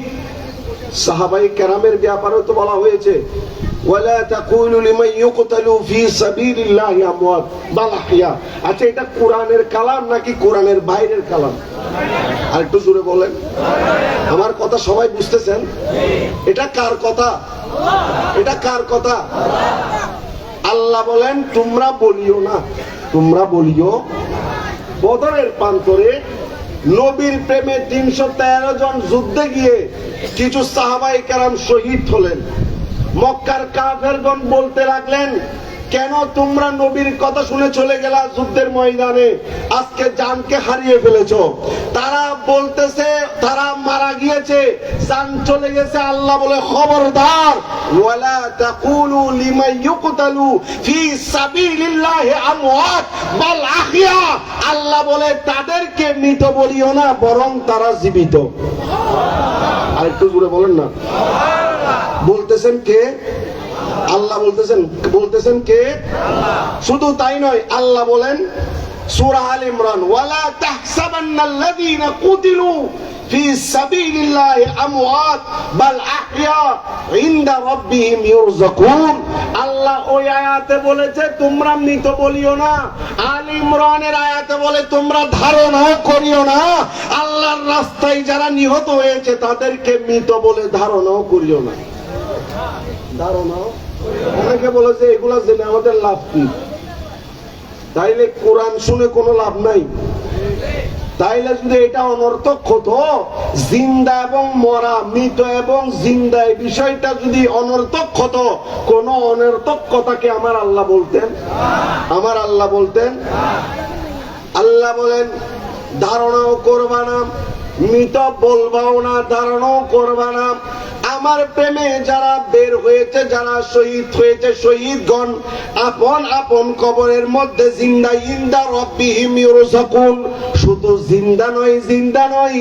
[SPEAKER 2] সাহাবায়ে কেরামের ব্যাপারেও তো বলা হয়েছে, ওয়ালা তাকুলু লিমান ইউকতালু ফি সাবিলিল্লাহি আমওয়াত বাল আহইয়া। আচ্ছা, এটা কোরআনের কালাম নাকি কোরআনের বাইরের কালাম? আর একটু জোরে বলেন। আমার কথা সবাই বুঝতেছেন? এটা কার কথা? এটা কার কথা? আল্লাহ বলেন, তোমরা বলিও না, তোমরা বলিও। বদরের প্রান্তরে নবীর প্রেমে 313 জন যুদ্ধে গিয়ে কিছু সাহাবায়ে কেরাম শহীদ হলেন। মক্কার কাফেরগণ বলতে লাগলেন, কেন তোমরা নবীর কথা শুনে চলে গেলা যুদ্ধের ময়দানে, আজকে জানকে হারিয়ে ফেলেছো? তারা বলতেছে তারা মারা গিয়েছে, জান চলে গেছে। আল্লাহ বলে, খবরদার, ওয়ালা তাকুলু লিমান ইউকতালু ফি সাবিলিল্লাহি আমওয়াত বাল আহইয়া। আল্লাহ বলে, তাদেরকে মৃত বলিও না, বরং তারা জীবিত। আরেকটু জোরে বলেন না। বলতেছেন কে? আল্লাহ বলতেছেন কে? শুধু তাই নয়, আল্লাহ বলেন সূরা আল ইমরান, ওয়ালা তাহসাবান্নাল্লাযীনা কুতিলু ফি সাবিলিল্লাহি আমওয়াত বাল আহইয়া ইনদা রাব্বিহিম ইরযাকুন। আল্লাহ ওই আয়াতে বলেছে তোমরা মৃত বলিও না, আল ইমরানের আয়াতে বলে তোমরা ধারণা করিও না। আল্লাহর রাস্তায় যারা নিহত হয়েছে তাদেরকে মৃত বলে ধারণাও করিও না। ধারণা অনেকে বলেছে এগুলা জেনে আমাদের লাভ কি? তাইলে কোরআন শুনে কোনো লাভ নাই। তাইলে যদি এটা অনর্থক হতো, জিন্দা এবং মরা, মৃত এবং জিন্দা এই বিষয়টা যদি অনর্থক হতো, কোন অনর্থক কথাকে আমার আল্লাহ বলতেন? আমার আল্লাহ বলতেন? আল্লাহ বলেন ধারণাও করবা না, মৃত বলবাও না, ধারণাও করবা না। আমার প্রেমে যারা বের হয়েছে, যারা শহীদ হয়েছে, শহীদগণ আপন আপন কবরের মধ্যে জিন্দা ইনদা রাব্বিহিম ইরযাকুন। শুধু জিন্দা নয়,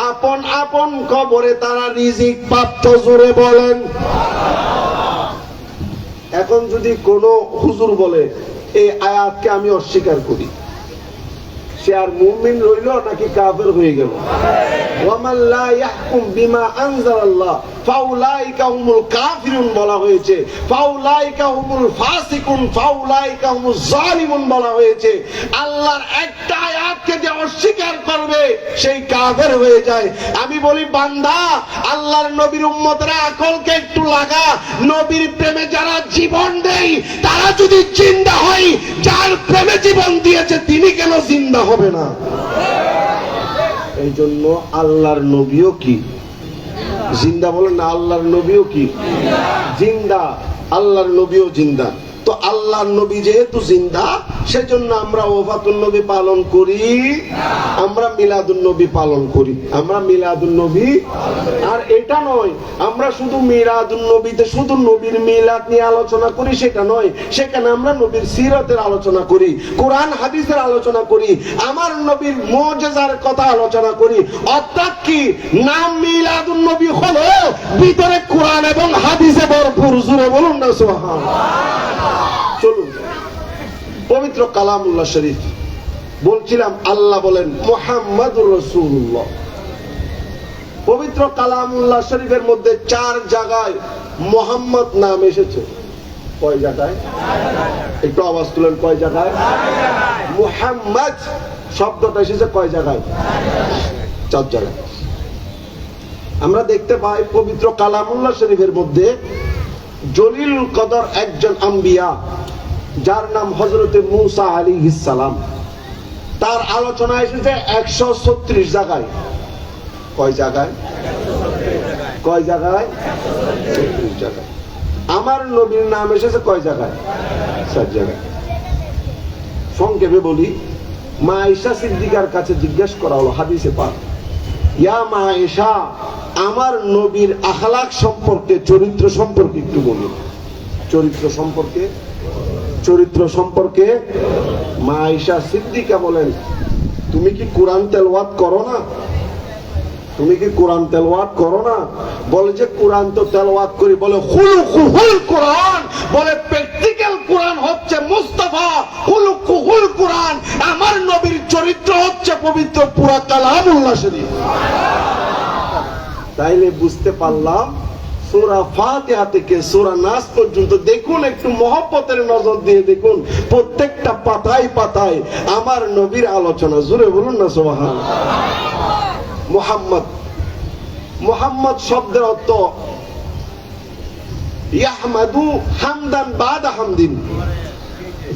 [SPEAKER 2] আপন আপন কবরে তারা রিজিক প্রাপ্ত। জোরে বলেন। এখন যদি কোন হুজুর বলে এই আয়াতকে আমি অস্বীকার করি, সে আর মুমিন রইল নাকি কাফের হয়ে গেল? ওয়ামান লা ইয়াহকুম বিমা আনজালাল্লাহ ফাউলাইকা হুমুল কাফিরুন বলা হয়েছে, ফাউলাইকা হুমুল ফাসিকুন, ফাউলাইকা হুমুজ জালিমুন বলা হয়েছে। আল্লাহর একটা আয়াতকে যে অস্বীকার করবে সেই কাফের হয়ে যায়। আমি বলি বান্দা, আল্লাহর নবীর উম্মতরা আকলকে একটু লাগা। নবীর প্রেমে যারা জীবন দেয় তারা যদি জিন্দা হয়, যার প্রেমে জীবন দিয়েছে তিনি কেন জিন্দা হবে না? এই জন্য আল্লাহর নবীও কি জিন্দা? বলেন না, আল্লাহর নবীও কি জিন্দা? আল্লাহর নবীও জিন্দা। তো আল্লাহর নবী যেহেতু জিন্দা, সেজন্য আমরা ওফাতুন নবী পালন করি, আমরা মিলাদুন নবী পালন করি, আমরা মিলাদুন নবী। আর এটা নয় আমরা শুধু মিলাদুন নবীতে শুধু নবীর মিলাদ নিয়ে আলোচনা করি, সেটা নয়। সেখানে আমরা নবীর সিরাতের আলোচনা করি, কোরআন হাদিসের আলোচনা করি, আমার নবীর মুজিজার কথা আলোচনা করি। অর্থাৎ কি, নাম মিলাদুন নবী হলো ভিতরে কোরআন এবং হাদিসে ভরপুর। জোরে বলুন না সুবহানাল্লাহ। চলুন পবিত্র কালামুল্লাহ শরীফ বলছিলাম। আল্লাহ বলেন মুহাম্মাদুর রাসূলুল্লাহ। পবিত্র কালামুল্লাহ শরীফের মধ্যে 4 জায়গায় মুহাম্মদ নাম এসেছে। কয় জায়গায়? একটু আওয়াজ তুলেন। কয় জায়গায়? মুহাম্মদ শব্দটা এসেছে কয় জায়গায়? 4 জায়গায়। আমরা দেখতে পাই পবিত্র কালামুল্লাহ শরীফের মধ্যে জলিল কদর একজন আম্বিয়া, যার নাম হযরতে মূসা আলাইহিস সালাম, তার আলোচনা এসেছে 136 জায়গায়। কয় জায়গায়? কয় জায়গায়? 36 জায়গায়। আমার নবীর নাম এসেছে কয় জায়গায়? 4 জায়গায়। সংক্ষেপে বলি, মা আয়েশা সিদ্দিকার কাছে জিজ্ঞেস করা হলো হাদিসে পাক, ইয়া মা আয়েশা, আমার নবীর আখলাক সম্পর্কে, চরিত্র সম্পর্কে একটু বলুন। চরিত্র সম্পর্কে মা আয়েশা সিদ্দিকা বলেন, তুমি কি কোরআন তেলাওয়াত করো না? তুমি কি কোরআন তেলাওয়াত করো না? বলে যে কোরআন তো তেলাওয়াত করি। বলে খুলুকুল কোরআন, বলে প্র্যাকটিক্যাল কোরআন হচ্ছে মুস্তাফা, খুলুকুল কোরআন। আমার নবীর চরিত্র হচ্ছে পবিত্র পুরা কালামুল্লাহ শরীফ। তাইলে বুঝতে পারলাম সূরা ফাতিহা থেকে সূরা নাস পর্যন্ত দেখুন, একটু মহব্বতের নজর দিয়ে দেখুন, প্রত্যেকটা পাতায় পাতায় আমার নবীর আলোচনা। জোরে বলুন না সুবহানাল্লাহ। মুহাম্মদ শব্দের অর্থ ইয়াহমাদু হামদান বাদা হামদিন,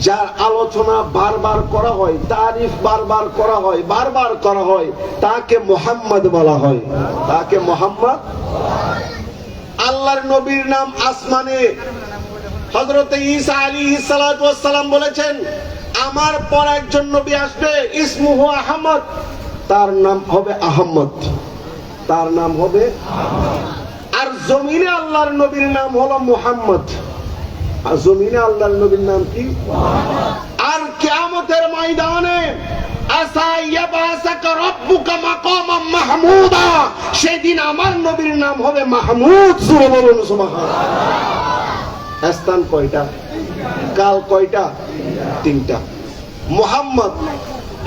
[SPEAKER 2] যার আলোচনা বারবার করা হয়, তারিফ বারবার করা হয়, তাকে মুহাম্মদ বলা হয়, তাকে মুহাম্মদ। আল্লাহর নবীর নাম আসমানে হযরতে ঈসা আলাইহিস সালাতু ওয়াস সালাম বলেছেন, আমার পর একজন নবী আসবে, ইসমুহু আহমদ, তার নাম হবে আহমদ, তার নাম হবে। আর জমিনে আল্লাহর নবীর নাম হলো মুহাম্মদ। আর জমিনে আল্লাহর নবীর নাম কি? আর কিয়ামতের ময়দানে আসা ইয়াবাসাকা রাব্বুকা মাকামান মাহমুদা, সেদিন আমার নবীর নাম হবে মাহমুদ। জোরে বলুন সুবহানাল্লাহ। স্থান কয়টা? কাল কয়টা? তিনটা। মুহাম্মদ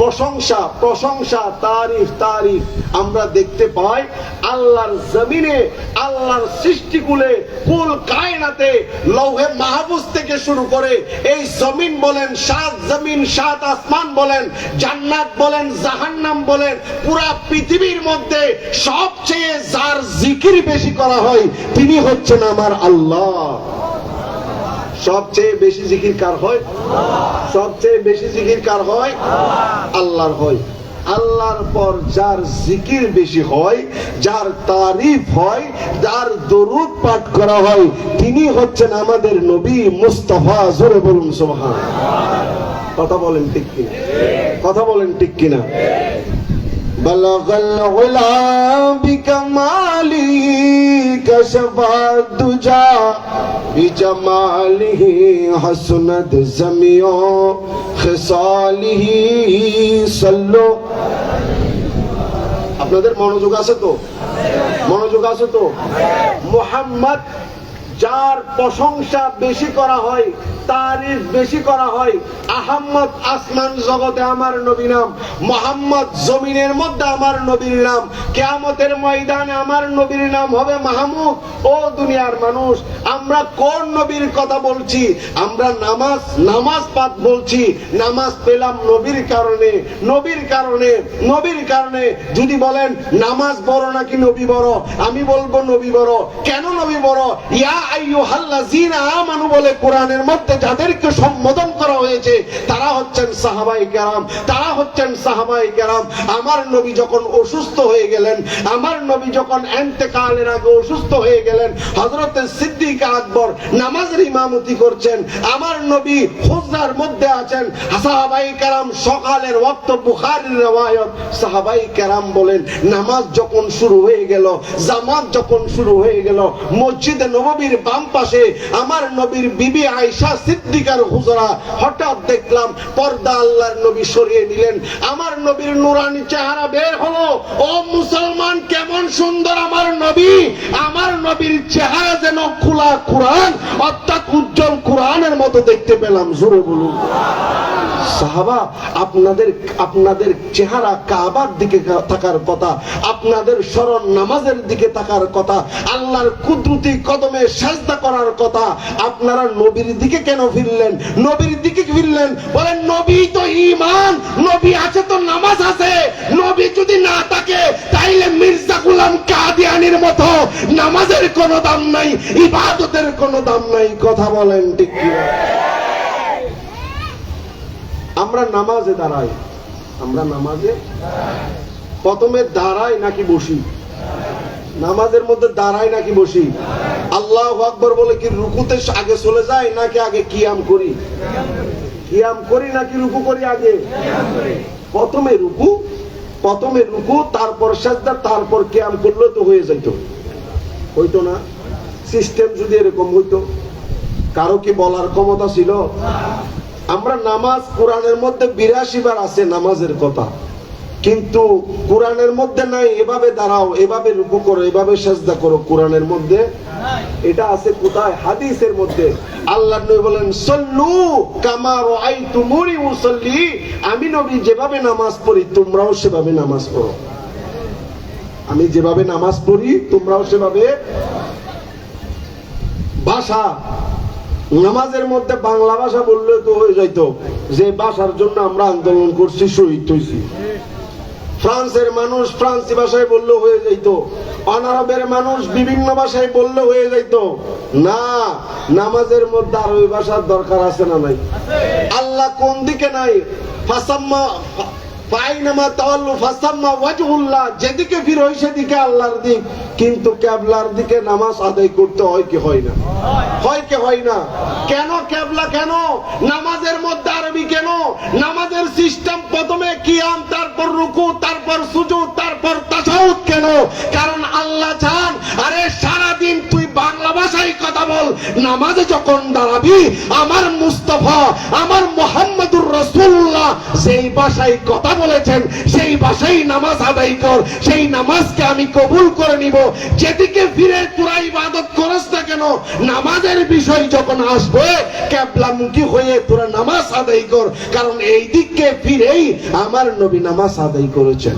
[SPEAKER 2] প্রশংসা প্রশংসা তারিফ তারিফ আমরা দেখতে পাই আল্লাহর জমিনে, আল্লাহর সৃষ্টিকুলে, কুল কায়নাতে, লৌহে মাহফুজ থেকে শুরু করে এই জমিন বলেন, সাত জমিন সাত আসমান বলেন, জান্নাত বলেন, জাহান্নাম বলেন, পুরা পৃথিবীর মধ্যে সবচেয়ে যার জিকির বেশি করা হয় তিনি হচ্ছেন আমার আল্লাহ। সবচেয়ে বেশি জিকির কার হয়? সবচেয়ে বেশি জিকির কার হয়? আল্লাহর হয়। আল্লাহর পর যার জিকির বেশি হয়, যার তারিফ হয়, যার দরুদ পাঠ করা হয় তিনি হচ্ছেন আমাদের নবী মুস্তাফা। জোরে বলুন সুবহানাল্লাহ। কথা বলেন ঠিক কিনা? কথা বলেন ঠিক কিনা? বলগল গুলাম বিকমালি কশফাত দুজা বিজমালিহি হাসনাত জামিও খিসালিহি সাল্লু। আপনাদের মনোযোগ আছে তো? মনোযোগ আছে তো? মুহাম্মদ যার প্রশংসা বেশি করা হয়, তারিফ বেশি করা হয়, আহম্মদ আসমান জগতে আমার নবী নাম, মুহাম্মদ জমিনের মধ্যে আমার নবীর নাম, কিয়ামতের ময়দানে আমার নবীর নাম হবে মাহমুদ। ও দুনিয়ার মানুষ, আমরা কোন নবীর কথা বলছি? আমরা নামাজ পাঠ বলছি। নামাজ পেলাম নবীর কারণে, নবীর কারণে, নবীর কারণে। যদি বলেন নামাজ বড় নাকি নবী বড়, আমি বলবো নবী বড়। কেন নবী বড়? ইয়া আইয়ুহাল্লাযীনা আমানু বলে কোরআনের মধ্যে যাদেরকে সম্বোধন করা হয়েছে তারা হচ্ছেন সাহাবায়ে কেরাম, তারা হচ্ছেন সাহাবায়ে কেরাম। আমার নবী যখন অসুস্থ হয়ে গেলেন, আমার নবী যখন ইন্তেকালের আগে অসুস্থ হয়ে গেলেন, হযরত সিদ্দিক আকবর নামাজের ইমামতি করছেন, আমার নবী হুজরার মধ্যে আছেন, সাহাবায়ে কেরাম সকালের ওয়াক্ত, বুখারীর riwayat, সাহাবায়ে কেরাম বলেন নামাজ যখন শুরু হয়ে গেল, জামাত যখন শুরু হয়ে গেল, মসজিদে নববীর বাম পাশে আমার নবীর বিবি আয়েশা সিদ্দিকার হুজরা, হঠাৎ দেখলাম পর্দা আল্লাহর নবী সরিয়ে নিলেন, আমার নবীর নুরানি চেহারা বের হলো। ও মুসলমান, কেমন সুন্দর আমার নবী! আমার নবীর চেহারা যেন খোলা কোরআন, অর্থাৎ উজ্জ্বল কোরআনের মতো দেখতে পেলাম। জোরে বলুন সাহাবা, আপনাদের চেহারা কাবার দিকে থাকার কথা, আপনাদের স্মরণ নামাজের দিকে থাকার কথা, আল্লাহর কুদরতি কদমে সাজদা করার কথা। আপনারা নবীর দিকে কেন ফিরলেন? নবীর দিকে ফিরলেন বলেন নবী তো ঈমান, নবী আছে তো নামাজ আছে। নবী যদি না থাকে তাইলে মির্জা গোলাম কাদিয়ানির মতো নামাজের কোনো দাম নাই, ইবাদতের কোনো দাম নাই। কথা বলেন ঠিক কি? আমরা নামাজে দাঁড়াই, আমরা নামাজে প্রথমে দাঁড়াই নাকি বসি? নামাজের মধ্যে দাঁড়াই নাকি বসি? আল্লাহু আকবার বলে কি রুকুতে আগে চলে যায় নাকি আগে কিয়াম করি? কিয়াম করি নাকি রুকু করি? আগে প্রথমে রুকু, তারপর সাজদা, তারপর কিয়াম করলে তো হয়ে যাইত। হইতো না? সিস্টেম যদি এরকম হইতো, কারো কি বলার ক্ষমতা ছিল? আমরা নামাজ কোরআনের মধ্যে 82 বার আছে নামাজের কথা, কিন্তু কোরআনের মধ্যে নাই এভাবে দাঁড়াও, এভাবে রুকু করো, এভাবে সাজদা করো। কোরআনের মধ্যে এটা আছে কোথায়? হাদিসের মধ্যে। আল্লাহর নবী বলেন সাল্লু কামা রাআইতুমুনি উসাল্লি, আমি নবী যেভাবে নামাজ পড়ি তোমরাও সেভাবে নামাজ পড়ো। আমি যেভাবে নামাজ পড়ি তোমরাও সেভাবে। ভাষা, নামাজের মধ্যে বাংলা ভাষা বললে তো হয়ে যাইতো, যে ভাষার জন্য আমরা আন্দোলন করছি, শহীদ হইছি। ফ্রান্সের মানুষ ফ্রান্সি ভাষায় বললে হয়ে যাইতো, আরবের মানুষ বিভিন্ন ভাষায় বললে হয়ে যাইতো। না, নামাজের মধ্যে আরবি ভাষার দরকার আছে না নাই? আল্লাহ কোন দিকে নাই? ফাসাম্মা ফাইনামা তাওয়াল্লু ফাসাম্মা ওয়াজহুল্লাহ, যেদিকে ফির হয় সেদিকে আল্লাহর দিক। কিন্তু কিবলার দিকে নামাজ আদায় করতে হয় কি হয় না? হয় কি হয় না? কেন কিবলা? কেন নামাজের মধ্যে আরবি? কেন নামাজের সিস্টেম প্রথমে কিয়াম, তারপর রুকু, তারপর সুজুদ, তারপর তাশাহুদ? কেন? কারণ আল্লাহ চান আরে সারা দিন তুই বাংলা ভাষায় কথা বল, নামাজে যখন দাঁড়াবি আমার মুস্তাফা, আমার মুহাম্মদুর রাসূলুল্লাহ যেই ভাষায় কথা বলেছেন সেই ভাষায় নামাজ আদায় কর, সেই নামাজকে আমি কবুল করে নিব। যেদিকে ফিরে তোরা ইবাদত করস না কেন, নামাজের বিষয় যখন আসবে কিবলামুখী হয়ে তোরা নামাজ আদায় কর, কারণ এই দিকে ফিরেই আমার নবী নামাজ আদায় করেছেন।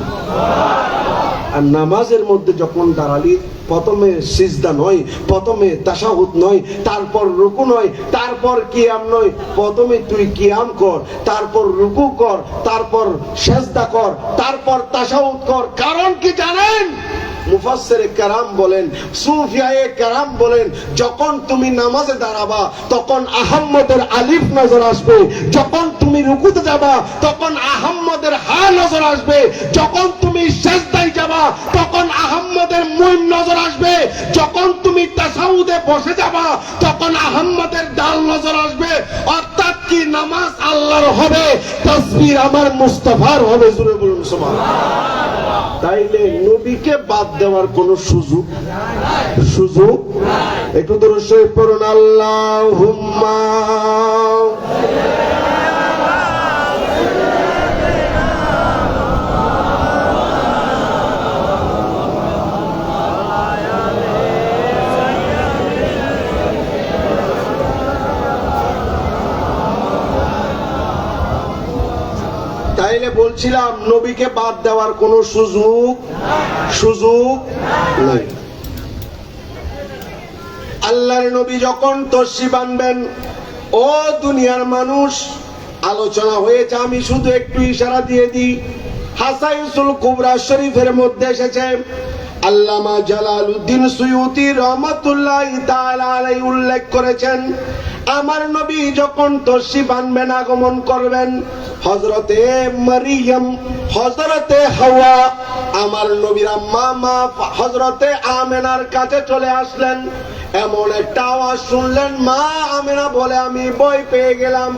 [SPEAKER 2] আর নামাজের মধ্যে যখন দাঁড়ালি, প্রথমে সিজদা নয়, প্রথমে তাশাহুদ নয়, তারপর রুকু নয়, তারপর কিয়াম নয়, প্রথমে তুই কিয়াম কর, তারপর রুকু কর, তারপর সিজদা কর, তারপর তাশাহুদ কর। কারণ কি জানেন? মুফাসসিরে কেরাম বলেন, সুফিয়ায়ে কেরাম বলেন, যখন তুমি নামাজে দাঁড়াবা তখন আহাম্মদের আলিফ নজর আসবে, যখন তুমি রুকুতে যাবা তখন আহাম্মদের হা নজর আসবে, যখন তুমি সিজদায় যাবা তখন আহাম্মদের মুইম নজর আসবে, যখন তুমি তাশাহুদে বসে যাবা তখন আহাম্মদের দাল নজর আসবে। অর্থাৎ কি নামাজ আল্লাহর হবে, তাসবিহ আমার মুস্তাফার হবে। জোরে বলুন সুবহানাল্লাহ। তাইলে নবীকে বাদ দেওয়ার কোন সুযোগ একটু দরুদ শরীফ পড়ুন, আল্লাহুম্মা। তাইলে বলছিলাম নবীকে বাদ দেওয়ার কোন সুযোগ নাই। আল্লাহর নবী যখন তশরিফ আনবেন, ও দুনিয়ার মানুষ, আলোচনা হয়েছে, আমি শুধু একটু ইশারা দিয়ে দিই। হাসাইসুল কুবরা শরীফের মধ্যে এসেছে, আল্লামা জালালউদ্দিন সুয়ুতি রহমাতুল্লাহি তাআলা আলাইহি উল্লেখ করেছেন, আমার নবী যখন তশরিফ আনবেন, আগমন করবেন, হযরতে মারিয়াম, হযরতে হাওয়া, আমার নবীর আম্মা মা হযরতে আমেনার কাছে চলে আসলেন। এমন একটা আওয়াজ শুনলেন, মা আমেনা বলে, আমি ভয় পেয়ে গেলাম।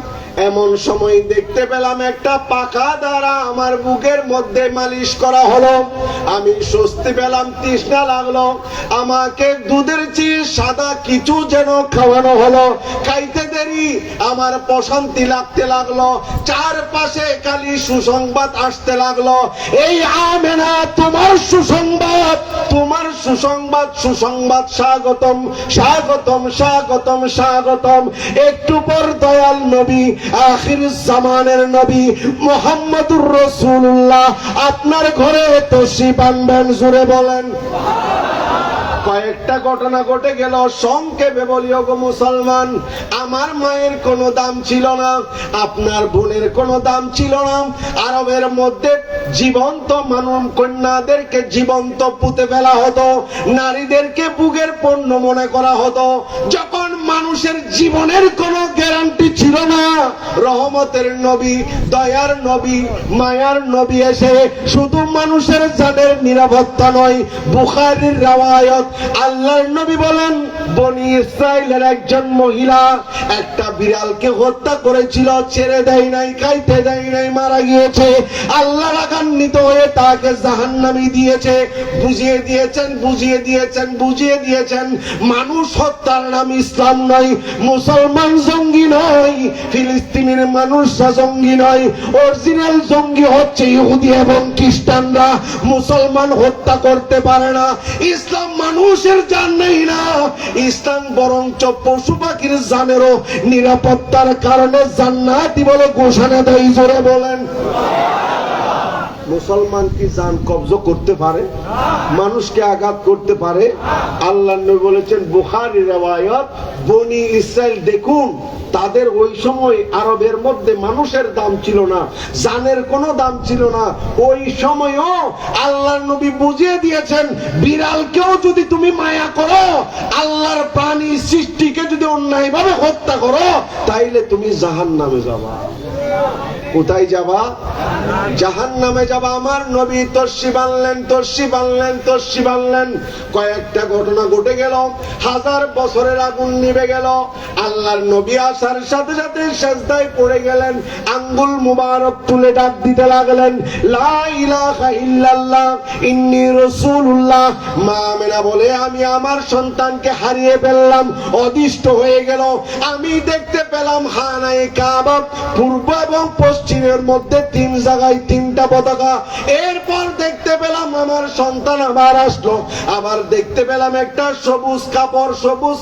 [SPEAKER 2] এমন সময় দেখতে পেলাম একটা পাখা দ্বারা আমার বুকের মধ্যে মালিশ করা হলো। আমি স্বস্তি পেলাম, তৃষ্ণা লাগলো, আমাকে দুধের চেয়ে সাদা কিছু যেন খাওয়ানো হলো। খাইতে দেরি আমার প্রশান্তি লাগতে লাগলো, চারপাশে খালি সুসংবাদ আসতে লাগলো, এই আমেনা তোমার সুসংবাদ, তোমার সুসংবাদ, সুসংবাদ, স্বাগতম স্বাগতম স্বাগতম স্বাগতম। একটু পর দয়াল নবী, আখির জামানের নবী মুহাম্মদুর রাসূলুল্লাহ আপনার ঘরে তশরিফ আনবেন। জোরে বলেন। কয়েকটা ঘটনা ঘটে গেল, সংক্ষেপে বলি, ওগো মুসলমান, আমার মায়ের কোনো দাম ছিল না, আপনার বোনের কোনো দাম ছিল না। আরবের মধ্যে জীবন্ত মানুষ কন্যাদেরকে জীবন্ত পুঁতে ফেলা হতো, নারীদেরকে বুকের পণ্য মনে করা হতো। যখন মানুষের জীবনের কোনো গ্যারান্টি ছিল না, রহমতের নবী, দয়ার নবী, মায়ার নবী এসে শুধু মানুষের জানের নিরাপত্তা নয়, বুখারীর রওয়ায়াত, আল্লাহর নবী বলেন, বনি ইসরাইলের একজন মহিলা একটা বিড়ালকে হত্যা করেছিল, ছেড়ে দেয় নাই, খাইতে দেয় নাই, মারা গিয়েছে। আল্লাহ রাগান্বিত হয়ে তাকে জাহান্নামী দিয়েছে। বুঝিয়ে দিয়েছেন, বুঝিয়ে দিয়েছেন, বুঝিয়ে দিয়েছেন, মানুষ হত্যার নাম ইসলাম নয়, মুসলমান জঙ্গি নয়, ফিলিস্তিনের মানুষরা জঙ্গি নয়, অরিজিনাল জঙ্গি হচ্ছে ইহুদি এবং খ্রিস্টানরা। মুসলমান হত্যা করতে পারে না, ইসলাম মানুষের জান নেই না, ইসলাম বরঞ্চ পশু পাখির জানেরও নিরাপত্তার কারণে জান্নাতি বলে ঘোষণা দেয়। জোরে বলেন। মুসলমান কি জান কবজ করতে পারে? মানুষকে আঘাত করতে পারে? আল্লাহ নবী বলেছেন, বুখারীর রওয়ায়াত, বনি ইসরাইল দেখুন, তাদের ওই সময় আরবের মধ্যে মানুষের দাম ছিল না, জানের কোনো দাম ছিল না। ওই সময়ও আল্লাহর নবী বুঝিয়ে দিয়েছেন, বিড়ালকেও যদি তুমি মায়া করো, আল্লাহর প্রাণী সৃষ্টিকে যদি অন্যায়ভাবে হত্যা করো, তাইলে তুমি জাহান্নামে যাবা। কোথায় যাবা? জাহান্নামে যাবা। আমার নবী তশরিফ আনলেন, তশরিফ আনলেন, তশরিফ আনলেন। কয়েকটা ঘটনা ঘটে গেল, 1000 বছরের আগুন নিভে গেল। আল্লাহর নবী আসার সাথে সাথে সিজদায় পড়ে গেলেন, আঙ্গুল মুবারক তুলে ডাক দিতে লাগলেন, লা ইলাহা ইল্লাল্লাহ ইন্নী রাসূলুল্লাহ। মা আমেনা বলে, আমি আমার সন্তানকে হারিয়ে ফেললাম, অদিষ্ট হয়ে গেল। আমি দেখতে পেলাম খানায়ে কাবা পূর্ব এবং পশ্চিম মসজিদের মধ্যে 3 জায়গায় 3টা পতাকা। এরপর দেখতে পেলাম আমার সন্তান আবার আসলো, আবার দেখতে পেলাম একটা সবুজ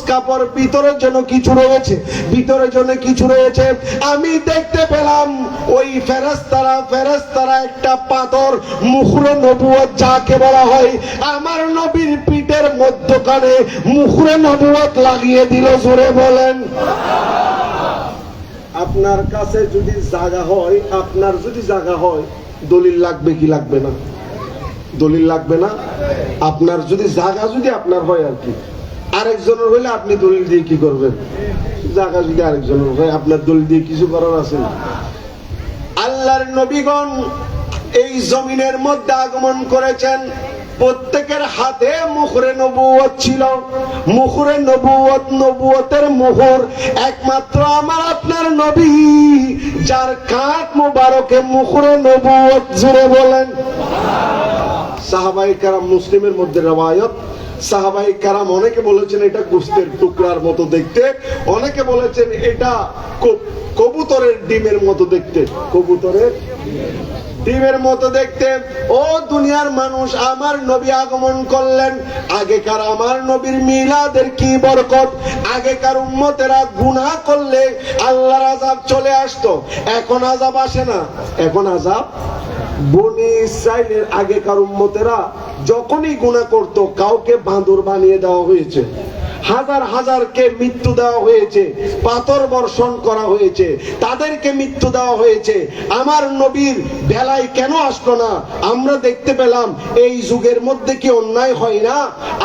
[SPEAKER 2] কাপড়, ভিতরের জন্য কিছু রয়েছে, ভিতরের জন্য কিছু রয়েছে। আমি দেখতে পেলাম ওই ফেরেশতারা একটা পাথর, মুখরে নবুয়ত যাকে বলা হয়, আমার নবীর পিঠের মধ্যখানে মুখরে নবুয়ত লাগিয়ে দিল। জোরে বলেন। আপনার কাছে যদি জায়গা হয়, আপনার যদি জায়গা হয়, দলিল লাগবে কি লাগবে না? দলিল লাগবে না? আপনার যদি জায়গা যদি আপনার হয় আর কি, আরেকজনের হইলে আপনি দলিল দিয়ে কি করবেন? জায়গা যদি আরেকজনের হয়, আপনার দলিল দিয়ে কিছু করার আছে না। আল্লাহর নবীগণ এই জমিনের মধ্যে আগমন করেছেন, প্রত্যেকের হাতে মুখরে নবুয়ত ছিল। মুখরে নবুয়তের মোহর একমাত্র আমার আপনার নবী, যার কাঁধ মুবারকে মুখরে নবুয়ত। জুড়ে বলেন। সাহাবায়ে কেরাম, মুসলিমের মধ্যে রওয়ায়াত, সাহাবায়ে কেরাম অনেকে বলেছেন এটা গোশতের টুকরার মতো দেখতে, অনেকে বলেছেন এটা কবুতরের ডিমের মতো দেখতে, কবুতরের ডিমের মতো দেখতে। ও দুনিয়ার মানুষ, আমার নবী আগমন করলেন। আগেকার আমার নবীর মিলাদের কি বরকত! আগেকার উম্মতেরা গুনাহ করলে আল্লাহর আযাব চলে আসতো, এখন আযাব আসে না। এখন আযাব বনি ইসরাইলের আগেকার উম্মতেরা যখনই গুনাহ করত, কাউকে বাঁদর বানিয়ে দেওয়া হয়েছে, হাজারকে মৃত্যু দেওয়া হয়েছে, পাথর বর্ষণ করা হয়েছে, তাদেরকে মৃত্যু দেওয়া হয়েছে। আমার নবীর বেলায় কেন আসলো না? আমরা দেখতে পেলাম এই যুগের মধ্যে কি অন্যায় হয় না?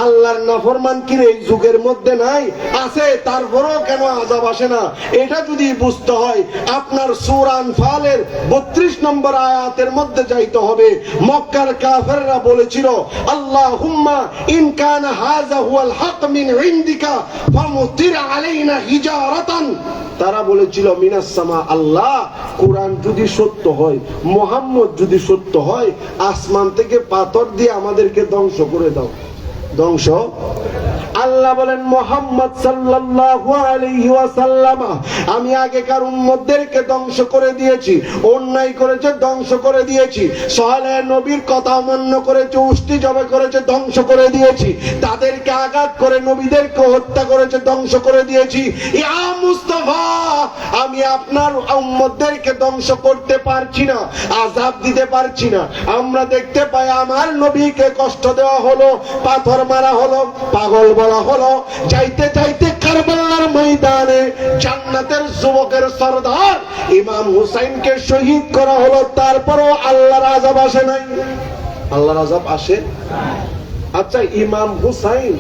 [SPEAKER 2] আল্লাহর নাফরমান কি এই যুগের মধ্যে নাই? আছে, তারপরেও কেন আযাব আসে না? এটা যদি বুঝতে হয়, আপনার সূরা আনফালের 32 নম্বর আয়াতের মধ্যে যাইতে হবে। মক্কার কাফেররা বলেছিল, আল্লাহুম্মা ইন কানা হাযা হুয়াল হক মিন ইনদিকা ফামতির আলাইনা হিজারাতান। তারা বলেছিল মিনাস সামা, আল্লাহ কোরআন যদি সত্য হয়, মুহাম্মদ যদি সত্য হয়, আসমান থেকে পাথর দিয়ে আমাদেরকে ধ্বংস করে দাও। ধ্বংস। আল্লাহ বলেন, মুহাম্মদ সাল্লাল্লাহু আলাইহি ওয়াসাল্লাম, আমি আগেকার উম্মতদেরকে ধ্বংস করে দিয়েছি, অন্যায় করেছে ধ্বংস করে দিয়েছি, সালেহ নবীর কথা অমান্য করেছে, উষ্টি জবে করেছে ধ্বংস করে দিয়েছি, তাদেরকে আঘাত করে নবীদেরকে হত্যা করেছে ধ্বংস করে দিয়েছি। ইয়া মুস্তাফা, আমি আপনার উম্মতদেরকে ধ্বংস করতে পারছি না, আযাব দিতে পারছি না। আমরা দেখতে পাই আমার নবীকে কষ্ট দেওয়া হলো, পাথর মারা হলো, পাগল বলা হলো। যাইতে যাইতে কারবালার ময়দানে জান্নাতের যুবকের সরদার ইমাম হুসাইনকে শহীদ করা হলো, তারপরও আল্লাহর আযাব আসে নাই। আল্লাহর আযাব আসে? আচ্ছা, ইমাম হুসাইন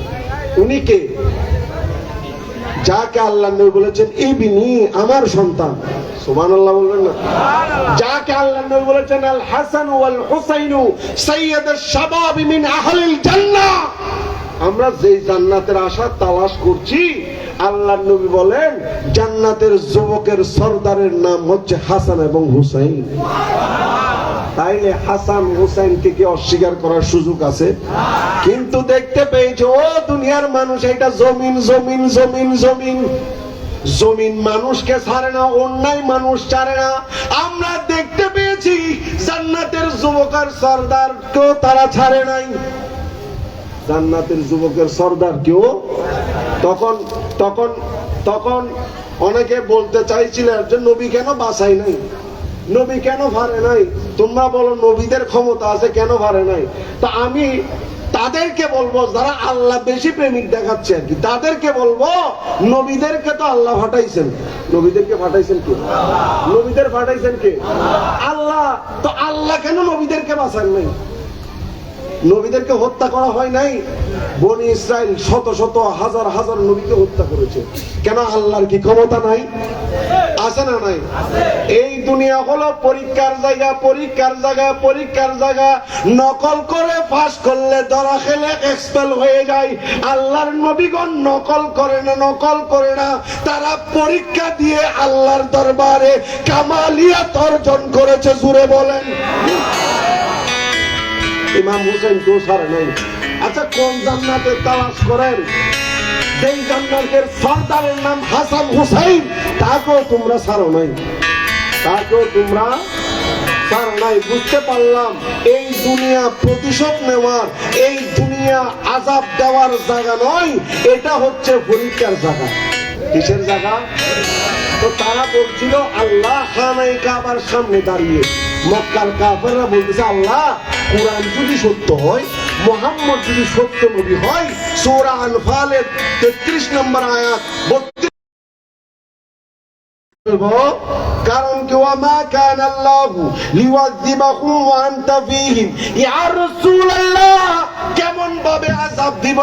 [SPEAKER 2] উনি কে? যাকে আল্লাহ নবী বলেছেন ইবনি, আমার সন্তান। সুবহানাল্লাহ বলবেন না? যাকে আল্লাহ নবী বলেছেন আল হাসান ওয়াল হুসাইনু সাইয়্যিদুশ শাবাব মিন আহলিল জান্নাহ। আমরা যেই জান্নাতের আশা তালাশ করছি, আল্লাহর নবী বলেন জান্নাতের যুবকের সরদারের নাম হচ্ছে হাসান এবং হুসাইন। তাইলে হাসান হুসাইনকে কি অস্বীকার করার সুযোগ আছে? কিন্তু দেখতে পেয়েছো ও দুনিয়ার মানুষ, এটা জমিন জমিন জমিন জমিন জমিন মানুষকে ছাড়ে না, অন্যায় মানুষ ছাড়ে না। আমরা দেখতে পেয়েছি জান্নাতের যুবকের সরদার কেউ তারা ছাড়ে নাই, জান্নাতের যুবকের সরদার কেউ। তখন তখন তখন অনেকে বলতে চাইছিলেন যে নবী কেন বাঁচাই নাই, নবী কেন পারে নাই? তোমরা বলো নবীদের ক্ষমতা আছে, কেন পারে নাই? তা আমি তাদেরকে বলবো যারা আল্লাহ বেশি প্রেমিক দেখাচ্ছে আর কি, তাদেরকে বলবো নবীদেরকে তো আল্লাহ পাঠাইছেন। নবীদেরকে পাঠাইছেন কে? নবীদের পাঠাইছেন কে? আল্লাহ। তো আল্লাহ কেন নবীদেরকে বাঁচান নাই? নবীদেরকে হত্যা করা হয় নাই? বনি ইসরাইল শত শত হাজার হাজার নবীকে হত্যা করেছে, কেন আল্লাহর কি ক্ষমতা নাই? আছে না নাই? এই দুনিয়া হলো পরীক্ষার জায়গা, পরীক্ষার জায়গা, পরীক্ষার জায়গা। নকল করে পাস করলে ধরা খেলে এক্সপেল হয়ে যায়। আল্লাহর নবীগণ নকল করে না, নকল করে না, তারা পরীক্ষা দিয়ে আল্লাহর দরবারে কামালিয়াত অর্জন করেছে। জুড়ে বলেন। ইমাম হুসাইন তো ছাড়ে নাই। আচ্ছা, কোন জান্নাতে তালাশ করেন? যেই জান্নাতের সরদারের নাম হাসান হুসাইন, তাকেও তোমরা ছাড়ো নাই। তাকেও তোমরা পার নাই। বুঝতে পারলাম এই দুনিয়া প্রতিশোধ নেওয়ার, এই দুনিয়া আযাব দেওয়ার জায়গা নয়, এটা হচ্ছে পরীক্ষার জায়গা। কিসের জায়গা? তো তারা বলছিল আল্লাহ খানায়ে কাবার সামনে দাঁড়িয়ে, মক্কার কাফেররা বলতেছে আল্লাহ কোরআন যদি সত্য হয়, মুহাম্মদ যদি সত্য নবী হয়, সূরা আনফালের 33 নম্বর আয়াত 32 কারণ কি ওয়ামা কান আল্লাহু লিওয়াযিবাহুম ওয়া আনতা ফীহিম, ইয়া রাসূলুল্লাহ কেমন ভাবে আযাব দিব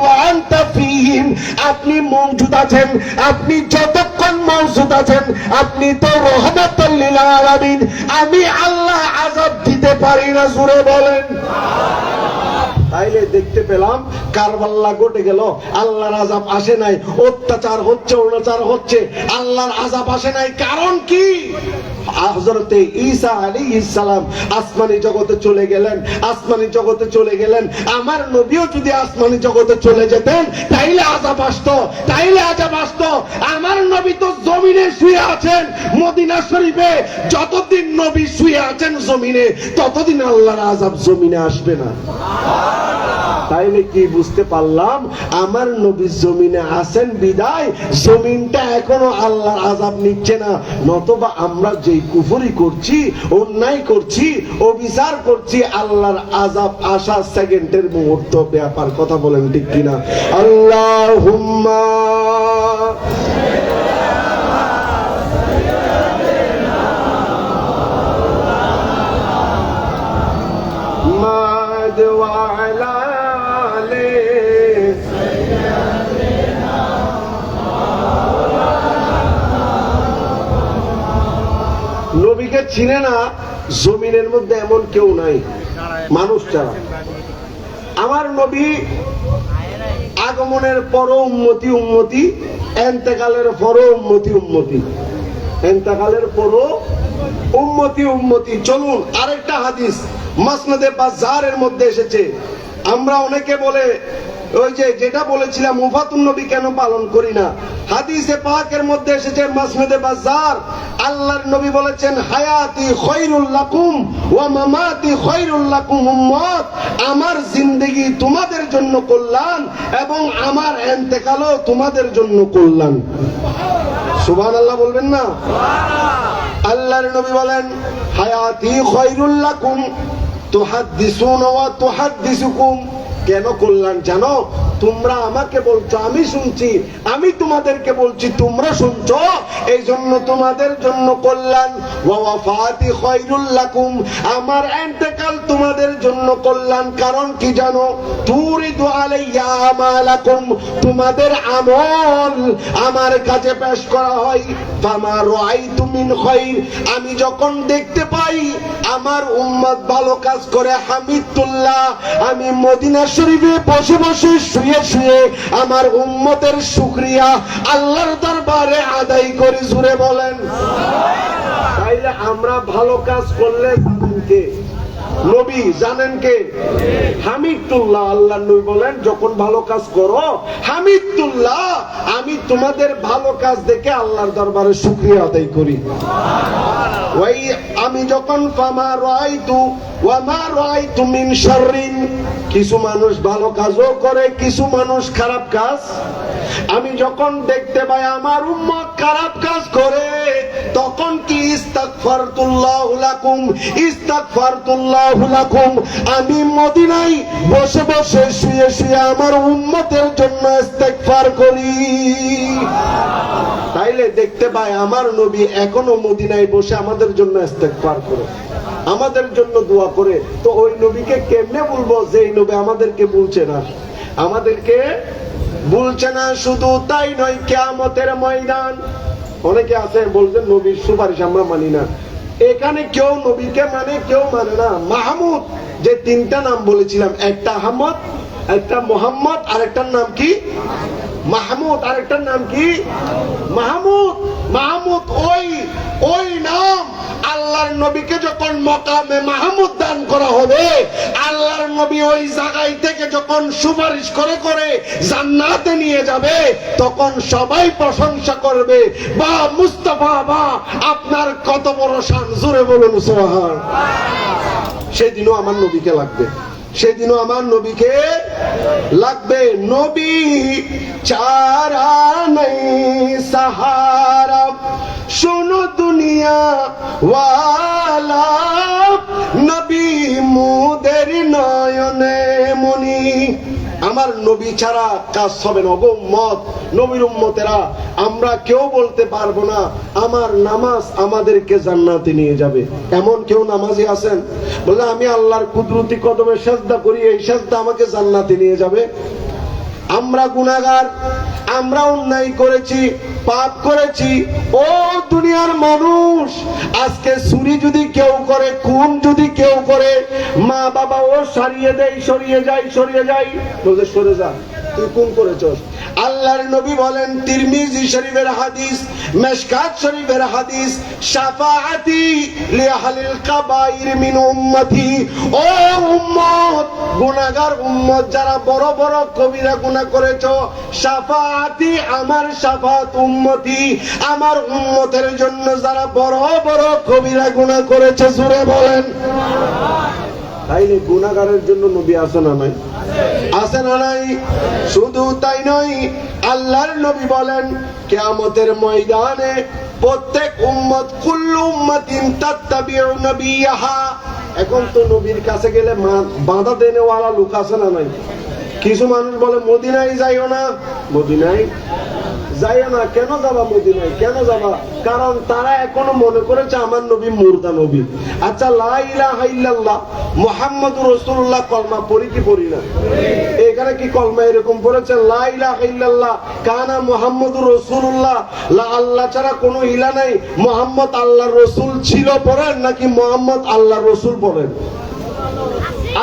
[SPEAKER 2] ওয়া আনতা ফীহিম, আপনি মওজুদ আছেন, আপনি যতক্ষণ মওজুদ আছেন আপনি তো রহমাতুল লিল আলামিন, আমি আল্লাহ আযাব দিতে পারি না। জোরে বলেন। তাইলে দেখতে পেলাম কারবাল্লা ঘটে গেল, আল্লাহর আযাব আসে নাই, অত্যাচার হচ্ছে, অনাচার হচ্ছে, আল্লাহর আযাব আসে নাই। কারণ কি? হযরতে ঈসা আলাইহিস সালাম আসমানি জগতে চলে গেলেন, আসমানি জগতে চলে গেলেন। আমার নবীও যদি আসমানি জগতে চলে যেতেন তাইলে আযাব আসতো, তাইলে আযাব আসতো। আমার নবী তো জমিনে শুয়ে আছেন মদিনা শরীফে, যতদিন নবী শুয়ে আছেন জমিনে ততদিন আল্লাহর আযাব জমিনে আসবে না। তাইলে কি বুঝতে পারলাম? আমার নবী জমিনে আছেন বিদায় জমিনটা এখনো আল্লাহর আযাব নিচ্ছে না। নতবা আমরা যেই কুফরি করছি, অন্যায় করছি, অবিচার করছি, আল্লাহর আযাব আসা সেকেন্ডের মুহূর্ত ব্যাপার। কথা বলেন ঠিক কিনা? আল্লাহুম্মা মাদ ওয়া আলা নবীকে চিনে না জমিনের মধ্যে এমন কেউ নাই মানুষ ছাড়া। আমার নবী আগমনের পরও উম্মতি উম্মতি, এন্তেকালের পরও উম্মতি উম্মতি, এন্তেকালের পরও উম্মতি উম্মতি। চলুন আরেকটা হাদিস মাসনাদে বাজ্জারের মধ্যে এসেছে। আমরা অনেকে বলে ওই যে যেটা বলেছিলাম ওফাতুন নবী কেন পালন করি না, হাদিসে পাকের মধ্যে এসেছে মাসনাদে বাজ্জার, আল্লাহর নবী বলেছেন হায়াতি খায়রুল লাকুম ওয়া মামাতি খায়রুল লাকুম উম্মত, আমার জিন্দেগি তোমাদের জন্য কল্যাণ এবং আমার ইন্তেকালও তোমাদের জন্য কল্যাণ। সুবহানাল্লাহ বলবেন না? আল্লাহর নবী বলেন হায়াতি খায়রুল লাকুম তুহাদ্দিসুনা ওয়া তুহাদ্দিসুকুম। কেন কল্যাণ জানো? তোমরা আমাকে বলছো, আমি শুনছি, আমি তোমাদেরকে বলছি, তোমরা শুনছো, এই জন্য তোমাদের জন্য কল্যাণ। ওয়া ওয়াফাতি খায়রুল লাকুম, আমার ইন্তেকাল তোমাদের জন্য কল্যাণ। কারণ কি জানো? তুরিদু আলাইয়া আমালাকুম, তোমাদের আমল আমার কাছে পেশ করা হয়। ফামা রাআইতু মিন খায়র, আমি যখন দেখতে পাই আমার উম্মত ভালো কাজ করে, হামিদুল্লাহ, আমি মদিনা শরীফে বসে বসে শুয়ে শুয়ে আমার উম্মতের শুকরিয়া আল্লাহর দরবারে আদায় করি। জুড়ে বলেন। তাইলে আমরা ভালো কাজ করলে জানেন কে? নবী। জানেন কে? হামিদুল্লাহ। আল্লাহ নবী বলেন যখন ভালো কাজ করো হামিদুল্লাহ, আমি তোমাদের ভালো কাজ দেখে আল্লাহর দরবারে শুকরিয়া আদায় করি। ওই আমি যখন ফামা রাআইতু ওয়া মা রাআইতু মিন শাররিন, কিছু মানুষ ভালো কাজও করে, কিছু মানুষ খারাপ কাজ, আমি যখন দেখতে পাই আমার উম্মত খারাপ কাজ করে, তখন কি ইস্তাগফারতুল্লাহু লাকুম, ইস্তাগফারতুল্লাহু লাকুম, আমি মদিনায় বসে বসে শুয়ে শুয়ে আমার উম্মতের জন্য ইস্তেগফার করি। তাইলে দেখতে পাই আমার নবী এখনো মদিনায় বসে আমাদের জন্য ইস্তেগফার করে, আমাদের জন্য দোয়া করে। তো ওই নবীকে কেমনে বলবো যে এই নবী আমাদেরকে বলছে না? আমাদেরকে বলছে না। শুধু তাই নয়, কিয়ামতের ময়দান অনেকে আছে বলছেন নবীর সুপারিশ আমরা মানি না। এখানে কেউ নবীকে মানে, কেউ মানে না। মাহমুদ, যে তিনটা নাম বলেছিলাম, একটা আহমদ, একটা মোহাম্মদ, আর একটার নাম কি মাহমুদ, আর একটার নাম কি মাহমুদ। মাহমুদ ওই নাম আল্লাহর নবীকে যখন মকামে মাহমুদ দান করা হবে, আল্লাহর নবী ওই জায়গায় থেকে যখন সুপারিশ করে করে জান্নাতে নিয়ে যাবে, তখন সবাই প্রশংসা করবে, বা মুস্তাফা, বা আপনার কত বড় শান, জোরে বলুন সুবহান। সেদিনও আমার নবীকে লাগবে, সেদিনও আমার নবীকে লাগবে। নবী চারা নেই সাহারা, শোনো দুনিয়া ওয়ালা, নবী মুদের নয়নে মনি। আমার নবী ছাড়া কাজ হবে না গো উম্মত, নবীর উম্মতেরা। আমরা কেউ বলতে পারবো না আমার নামাজ আমাদেরকে জান্নাতে নিয়ে যাবে। এমন কেউ নামাজি আছেন বলে আমি আল্লাহর কুদরতি কদমে সেজদা করি, এই সেজদা আমাকে জান্নাতে নিয়ে যাবে? আমরা গুনাহগার, আমরা অন্যায় করেছি, পাপ করেছি। ও দুনিয়ার মানুষ, আজকে চুরি যদি কেউ করে, খুন যদি কেউ করে, মা বাবা ও সরিয়ে দেয়, সরিয়ে যায়, সরিয়ে যায়, বলে সরে যা, তুই খুন করেছস। আল্লাহর নবী বলেন, তিরমিজি শরীফের হাদিস, মিশকাত শরীফের হাদিস, শাফাআতি লিআহলিল কাবাইর মিন উম্মতি। ও উম্মত, গুনাহগার উম্মত যারা বড় বড় কবিরা গুনাহ করেছো, শাফাআতি, আমার শাফাত উম্মতি, আমার উম্মতের জন্য যারা বড় বড় কবিরা গুনাহ করেছে, জোরে বলেন। তাইলে গুনাহগারের জন্য নবী আছে না নাই? আছে না নাই? শুধু তাই নয়, আল্লাহর নবী বলেন কিয়ামতের ময়দানে প্রত্যেক উম্মত, কুল্লু উম্মাতিন তাত্তাবিউ নবিয়াহা। এখন তো নবীর কাছে গেলে বাধা দেনেওয়ালা লোক আছে না নাই? কিছু মানুষ বলে মদিনায় যাইও না, মদিনায় যাইও না। কেন যাবা মদিনায়, কেন যাবা? কারণ তারা এখনো মনে করেছে আমার নবী মুর্দা নবী। আচ্ছা, লা ইলাহা ইল্লাল্লাহ মুহাম্মাদুর রাসূলুল্লাহ কলমা পড়ি কি পড়ি না? এখানে কি কলমা এরকম পড়েছে, লা ইলাহা ইল্লাল্লাহ কানা মুহাম্মাদুর রাসূলুল্লাহ, লা আল্লাহ ছাড়া কোনো ইলা নাই, মুহাম্মদ আল্লাহর রাসূল ছিল পড়েন, নাকি মুহাম্মদ আল্লাহর রাসূল পড়েন?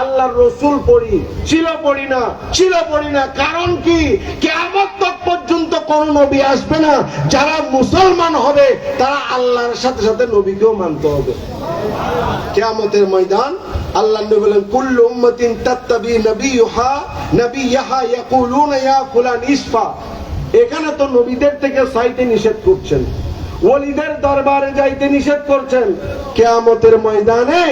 [SPEAKER 2] আল্লাহর রাসূল পড়ি, ছিল পড়ি না, ছিল পড়ি না। কারণ কি? কিয়ামত পর্যন্ত কোন নবী আসবে না, যারা মুসলমান হবে তারা আল্লাহর সাথে সাথে নবীকেও মানতে হবে। কিয়ামতের ময়দান আল্লাহ নবী বলেন, কুল্লু উম্মাতিন তাত্তাবি নবিয়াহা ইয়াকুলুনা ইয়া ফুলান ইসফা। এখানে তো নবীদের থেকে চাইতে নিষেধ করছেন, ওলিদের দরবারে যাইতে নিষেধ করছেন। কিয়ামতের ময়দানে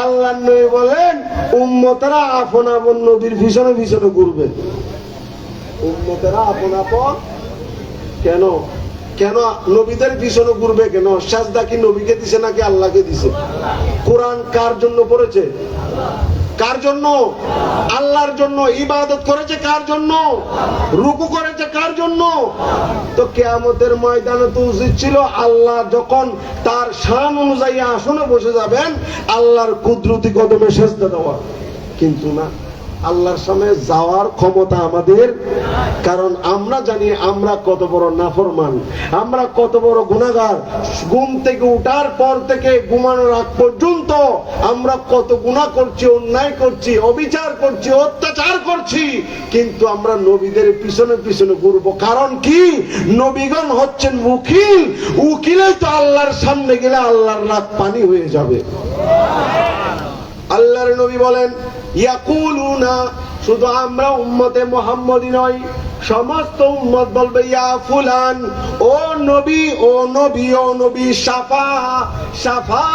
[SPEAKER 2] আল্লাহর নবী বলেন, উম্মতেরা আপন আপন নবীর পিছনে পিছনে ঘুরবে। উম্মতেরা আপন আপন কেন কেন নবীদের পিছনে ঘুরবে কেন? সাজদা কি নবীকে দিছে নাকি আল্লাহকে দিছে? কোরআন কার জন্য পড়েছে? কার জন্য? আল্লাহর জন্য। ইবাদত করেছে কার জন্য? রুকু করেছে কার জন্য? তো কিয়ামতের ময়দানে তো উচিত ছিল আল্লাহ যখন তার শান অনুযায়ী আসনে বসে যাবেন, আল্লাহর কুদরতি কদমে সেজদা দেওয়া। কিন্তু না, আল্লাহর সামনে যাওয়ার ক্ষমতা আমাদের, কারণ আমরা জানি আমরা কত বড় নাফরমান, আমরা কত বড় গুনাহগার। ঘুম থেকে উঠার পর থেকে ঘুমানোর আগ পর্যন্ত আমরা কত গুনাহ করছি, অন্যায় করছি, অবিচার করছি, অত্যাচার করছি, কিন্তু আমরা নবীদের পিছনে পিছনে ঘুরবো। কারণ কি? নবীগণ হচ্ছেন উকিল, উকিলই তো আল্লাহর সামনে গেলে আল্লাহর রাগ পানি হয়ে যাবে। আল্লাহর নবী বলেন, ইয়াকুলুনা, শুধু আমরা উম্মতে মুহাম্মদী নয়, সমস্ত উম্মত বলবে, ইয়া ফুলান, ও নবী, ও নবী, ও নবী, শাফা, শাফা,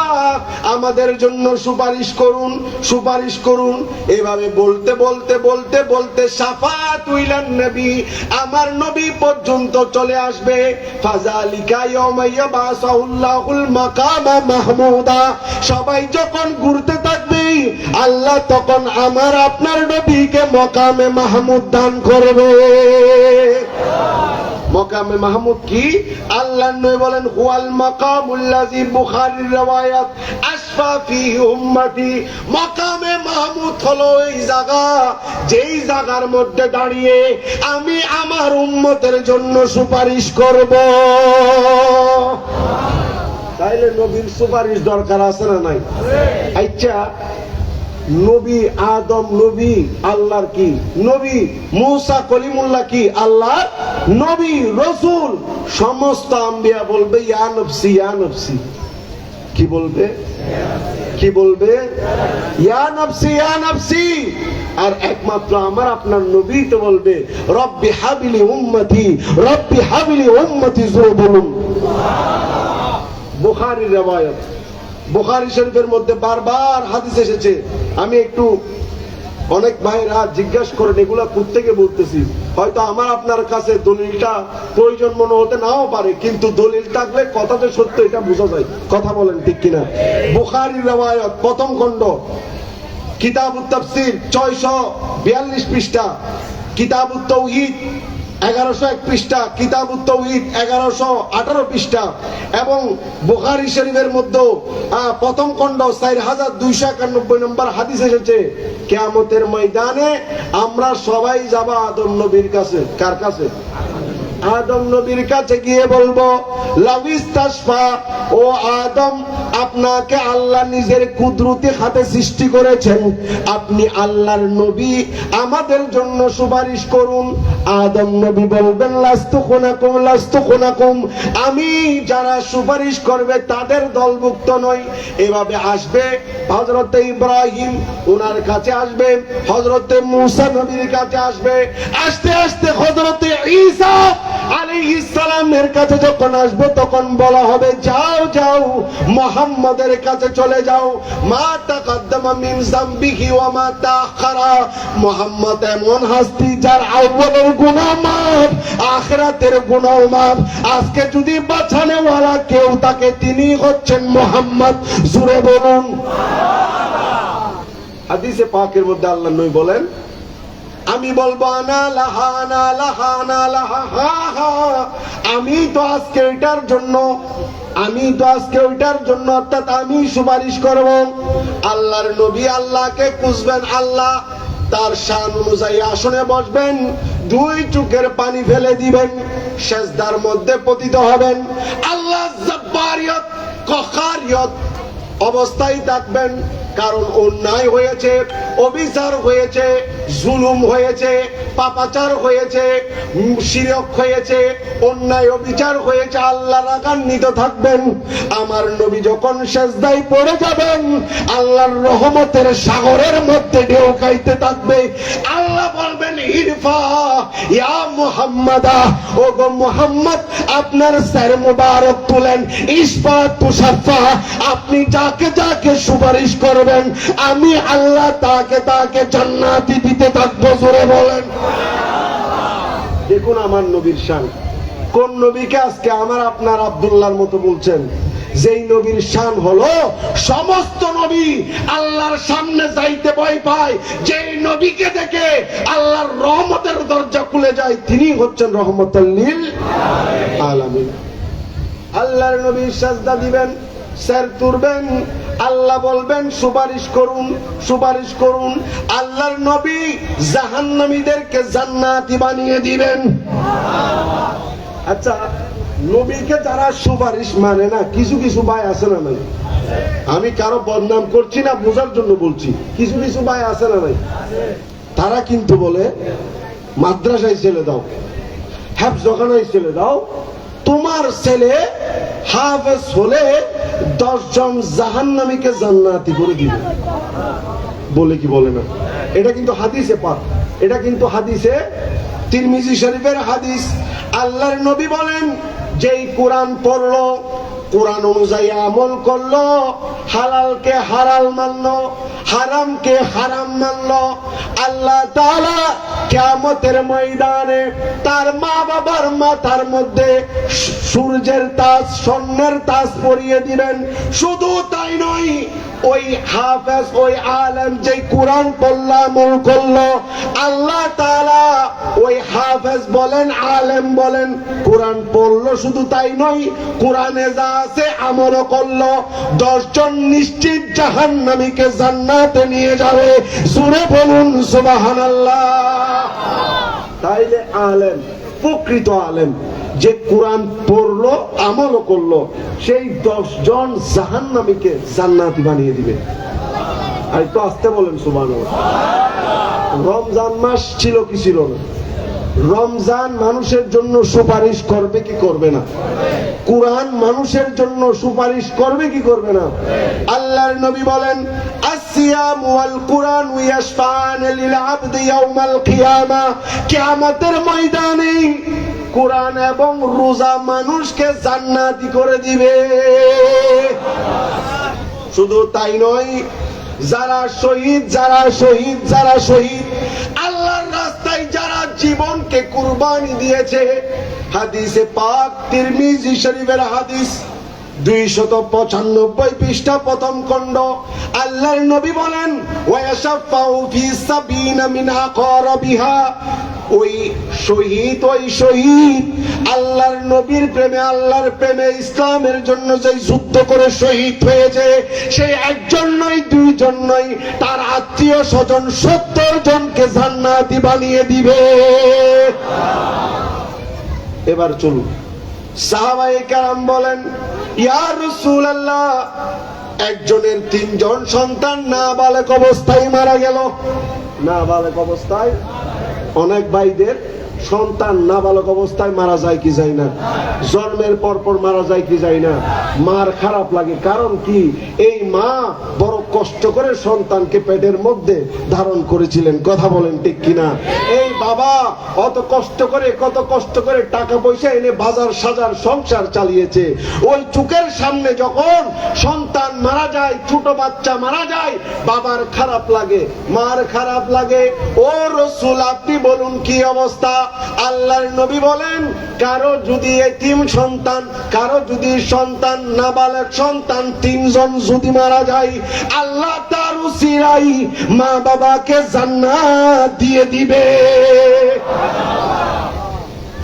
[SPEAKER 2] আমাদের জন্য সুপারিশ করুন, সুপারিশ করুন। এভাবে বলতে বলতে বলতে বলতে শাফাত ইলান নবী, আমার নবী পর্যন্ত চলে আসবে। ফাযালিকা ইয়াউমা ইয়াবাসাহুল্লাহুল মাকামা মাহমুদা। সবাই যখন ঘুরতে থাকবে, আল্লাহ তখন আমার আপনার নবীকে মাকামে মাহমুদ দান করবে। মাকামে মাহমুদ কি? আল্লাহ নবী বলেন, হুয়াল মাকামুল্লাযী, বুখারীর riwayat, আশফা ফি উম্মতি। মাকামে মাহমুদ হলো এই জায়গা, যেই জায়গার মধ্যে দাঁড়িয়ে আমি আমার উম্মতের জন্য সুপারিশ করব। তাইলে নবীর সুপারিশ দরকার আছে না নাই? আচ্ছা, নবী আদম নবী আল্লাহর কি নবী, মূসা কলিমুল্লাহ কি আল্লাহর নবী, রাসূল। সমস্ত আম্বিয়া বলবে ইয়া নফসি, ইয়া নফসি। কি বলবে? কি বলবে? ইয়া নাফসি ইয়া নাফসি। আর একমাত্র আমার আপনার নবী তো বলবে রব্বি হাবিলি উম্মতি, রব্বি হাবিলি উম্মতি। জোরে বলুন। বুখারীর riwayat, বুখারী শরীফের মধ্যে বারবার হাদিস এসেছে। আমি একটু, অনেক ভাইরা জিজ্ঞাসা করেন এগুলা কোত্থেকে বলতেছি, হয়তো আমার আপনার কাছে দলিলটা প্রয়োজন মনে হতে নাও পারে, কিন্তু দলিল থাকলে কথাটা সত্য এটা বোঝা যায়। কথা বলেন ঠিক কিনা? বুখারীর riwayat প্রথম খণ্ড, কিতাবুত তাফসীর 642 পৃষ্ঠা, কিতাবুত তাওহীদ 1101 পৃষ্ঠা, কিতাবুত তাওহীদ 1118 পৃষ্ঠা, এবং বুখারী শরীফের মধ্যে প্রথম খণ্ড 4291 নম্বর হাদিস এসেছে, কিয়ামতের ময়দানে আমরা সবাই যাব আদম নবীর কাছে। কার কাছে? আদম নবীর কাছে গিয়ে বলবো লাউইস্তাশফা, ও আদম, আপনাকে আল্লাহ নিজের কুদরতি হাতে সৃষ্টি করেছেন, আপনি আল্লাহর নবী, আমাদের জন্য সুপারিশ করুন। আদম নবী বলবেন লাস্তু খুনাকুম লাস্তু খুনাকুম, আমি যারা সুপারিশ করবে তাদের দলভুক্ত নই। এভাবে আসবে হযরতে ইব্রাহিম, ওনার কাছে আসবে হযরতে মূসা নবীর কাছে আসবে, আস্তে আস্তে হযরতে ঈসা আলাইহিস সালামের কাছে যখন আসবে তখন বলা হবে যাও যাও মুহাম্মাদের কাছে চলে যাও, মা তাকাদ্দামা মিন যামবিহি ওয়া মা তাআখারা। মুহাম্মদ এমন হাস্তি যার আউয়ালের গুনাহ মাফ, আখিরাতের গুনাহ মাফ। আজকে যদি বাঁচানেওয়ালা কেউ তাকে, তিনি হচ্ছেন মুহাম্মদ। জোরে বলুন সুবহানাল্লাহ। হাদিসে পাকের মধ্যে আল্লাহ নবী বলেন, আমি বলবো আনা লাহা আনা লাহা আনা লাহা, হা হা, আমি তো আজকে ওইটার জন্য, আমি তো আজকে ওইটার জন্য, অর্থাৎ আমি সুপারিশ করব। আল্লাহর নবী আল্লাহকে খুঁজবেন, আল্লাহ তার শান অনুযায়ী আসনে বসবেন, দুই চোখের পানি ফেলে দিবেন, সেজদার মধ্যে পতিত হবেন, আল্লাহ জব্বারিয়ত কখারিয়ত অবস্থায় থাকবেন। কারণ অন্যায় হয়েছে, অবিচার হয়েছে, জুলুম হয়েছে, পাপাচার হয়েছে, শিরক হয়েছে, অন্যায় অবিচার হয়েছে, আল্লাহ রাগান্বিত থাকবেন। আমার নবী যখন সেজদায় পড়ে যাবেন, আল্লাহর রহমতের সাগরের মধ্যে ঢেউ খাইতে থাকবে। আল্লাহ বলবেন ইরফা ইয়া মুহাম্মাদা, ও গো মুহাম্মদ, আপনার সর মুবারক তুলেন, ইসফা তুশাফা, আপনি যাকে যাকে সুপারিশ করবেন আমি আল্লাহ তাকে তাকে জান্নাতি দিতে থাকবো। জোরে বলেন দেখুন আমার নবীর শান। কোন নবীকে আজকে আমার আপনার আব্দুল্লাহর মতো বলছেন? যেই নবীর শান হলো সমস্ত নবী আল্লাহর সামনে যাইতে ভয় পায়, যেই নবীকে দেখে আল্লাহর রহমতের দরজা খুলে যায়, তিনি হচ্ছেন রহমতুল লিল আলামিন। আল্লাহর নবী সাজদা দিবেন, স্যার তুলবেন, আল্লাহ বলবেন সুপারিশ করুন, সুপারিশ করুন। আল্লাহর নবী জাহান্নামীদেরকে জান্নাতি বানিয়ে দিবেন। আচ্ছা, নবীকে যারা সুপারিশ মানে না, কিছু কিছু ভাই আছে না নাই? আমি কারো বদনাম করছি না, বোঝার জন্য বলছি। কিছু কিছু ভাই আছে না নাই? তারা কিন্তু বলে মাদ্রাসায় ছেলে দাও, হেফজখানায় ছেলে দাও, তোমার ছেলে হাফেজ হলে 10 জন জাহান্নামীকে জান্নাতি করে দিবে। বলে কি বলে না? এটা কিন্তু হাদিসে পাক, এটা কিন্তু হাদিসে তিরমিজি শরীফের হাদিস। আল্লাহর নবী বলেন, যেই কোরআন পড়লো, কোরআন অনুযায়ী আমল করলো, হালালকে হালাল মানলো, হারামকে হারাম মানলো, আল্লাহ তাআলা কিয়ামতের ময়দানে তার মা বাবার মাথার মধ্যে সূর্যের তাজ, স্বর্ণের তাজ পরিয়ে দিবেন। শুধু তাই নয়, ওই হাফেজ, ওই আলেম যেই কোরআন পড়লো, আমল করলো, আল্লাহ তাআলা ওই হাফেজ বলেন, আলেম বলেন, কোরআন পড়লো শুধু তাই নয়, কোরআনে যা আছে আমলও করলো, 10 জন নিশ্চিত জাহান্নামীকে জান্নাতে নিয়ে যাবে। জোরে বলুন সুবহানাল্লাহ। তাইলে আলেম, প্রকৃত আলেম যে কোরআন পড়লো, আমলও করলো, সেই 10 জন জাহান্নামীকে জান্নাতি বানিয়ে দিবে। আর তো আসতে বলেন সুবহানাল্লাহ। রমজান মাস ছিল কি ছিল না? রমজান মানুষের জন্য সুপারিশ করবে কি করবে না? কুরআন মানুষের জন্য সুপারিশ করবে কি করবে না? আল্লাহর নবী বলেন, আসিয়াম ওয়াল কুরআন ইয়াশফাআন লিল আবদি ইয়াউমাল কিয়ামা। কিয়ামতের ময়দানে কুরআন এবং রোজা মানুষকে জান্নাতি করে দিবে। শুধু তাই নয়, যারা শহীদ আল্লাহর রাস্তায় যারা জীবনকে কুরবানি দিয়েছে, হাদিসে পাক তিরমিজি শরীফের হাদিস 295 পৃষ্ঠা প্রথম খণ্ড, আল্লাহর নবী বলেন, ওয়াশাফাউ ফি সাবিনা মিন আকরাবিহা। ওই শহীদ আল্লাহর নবীর প্রেমে, আল্লাহর প্রেমে, ইসলামের জন্য যে যুদ্ধ করে শহীদ হয়েছে, সেই একজন নয়, দুইজন নয়, তার আত্মীয় স্বজন 70 জনকে জান্নাতি বানিয়ে দিবে। এবার চলুন, সাহাবায়ে কেরাম বলেন, ইয়া রাসূলুল্লাহ, একজনের 3 জন সন্তান নাবালেগ অবস্থায় মারা গেল। নাবালেগ অবস্থায়, অনেক ভাইদের সন্তান নাবালক অবস্থায় মারা যায় কি যায় না? জন্মের পর মারা যায় কি যায় না? মার খারাপ লাগে, কারণ কি? এই মা বড় কষ্ট করে সন্তানকে পেটের মধ্যে ধারণ করেছিলেন। কথা বলেন ঠিক কিনা? এই বাবা কত কষ্ট করে টাকা পয়সা এনে বাজার সাজার সংসার চালিয়েছে। ওই চোখের সামনে যখন সন্তান মারা যায়, ছোট বাচ্চা মারা যায়, বাবার খারাপ লাগে, মার খারাপ লাগে। ও রাসূল, আপনি বলুন কি অবস্থা? আল্লাহর নবী বলেন, কারো যদি এতিম সন্তান, কারো যদি সন্তান, নাবালক সন্তান 3 জন যদি মারা যায়, আল্লাহ তার উসিলাই মা বাবাকে জান্নাত দিয়ে দিবে।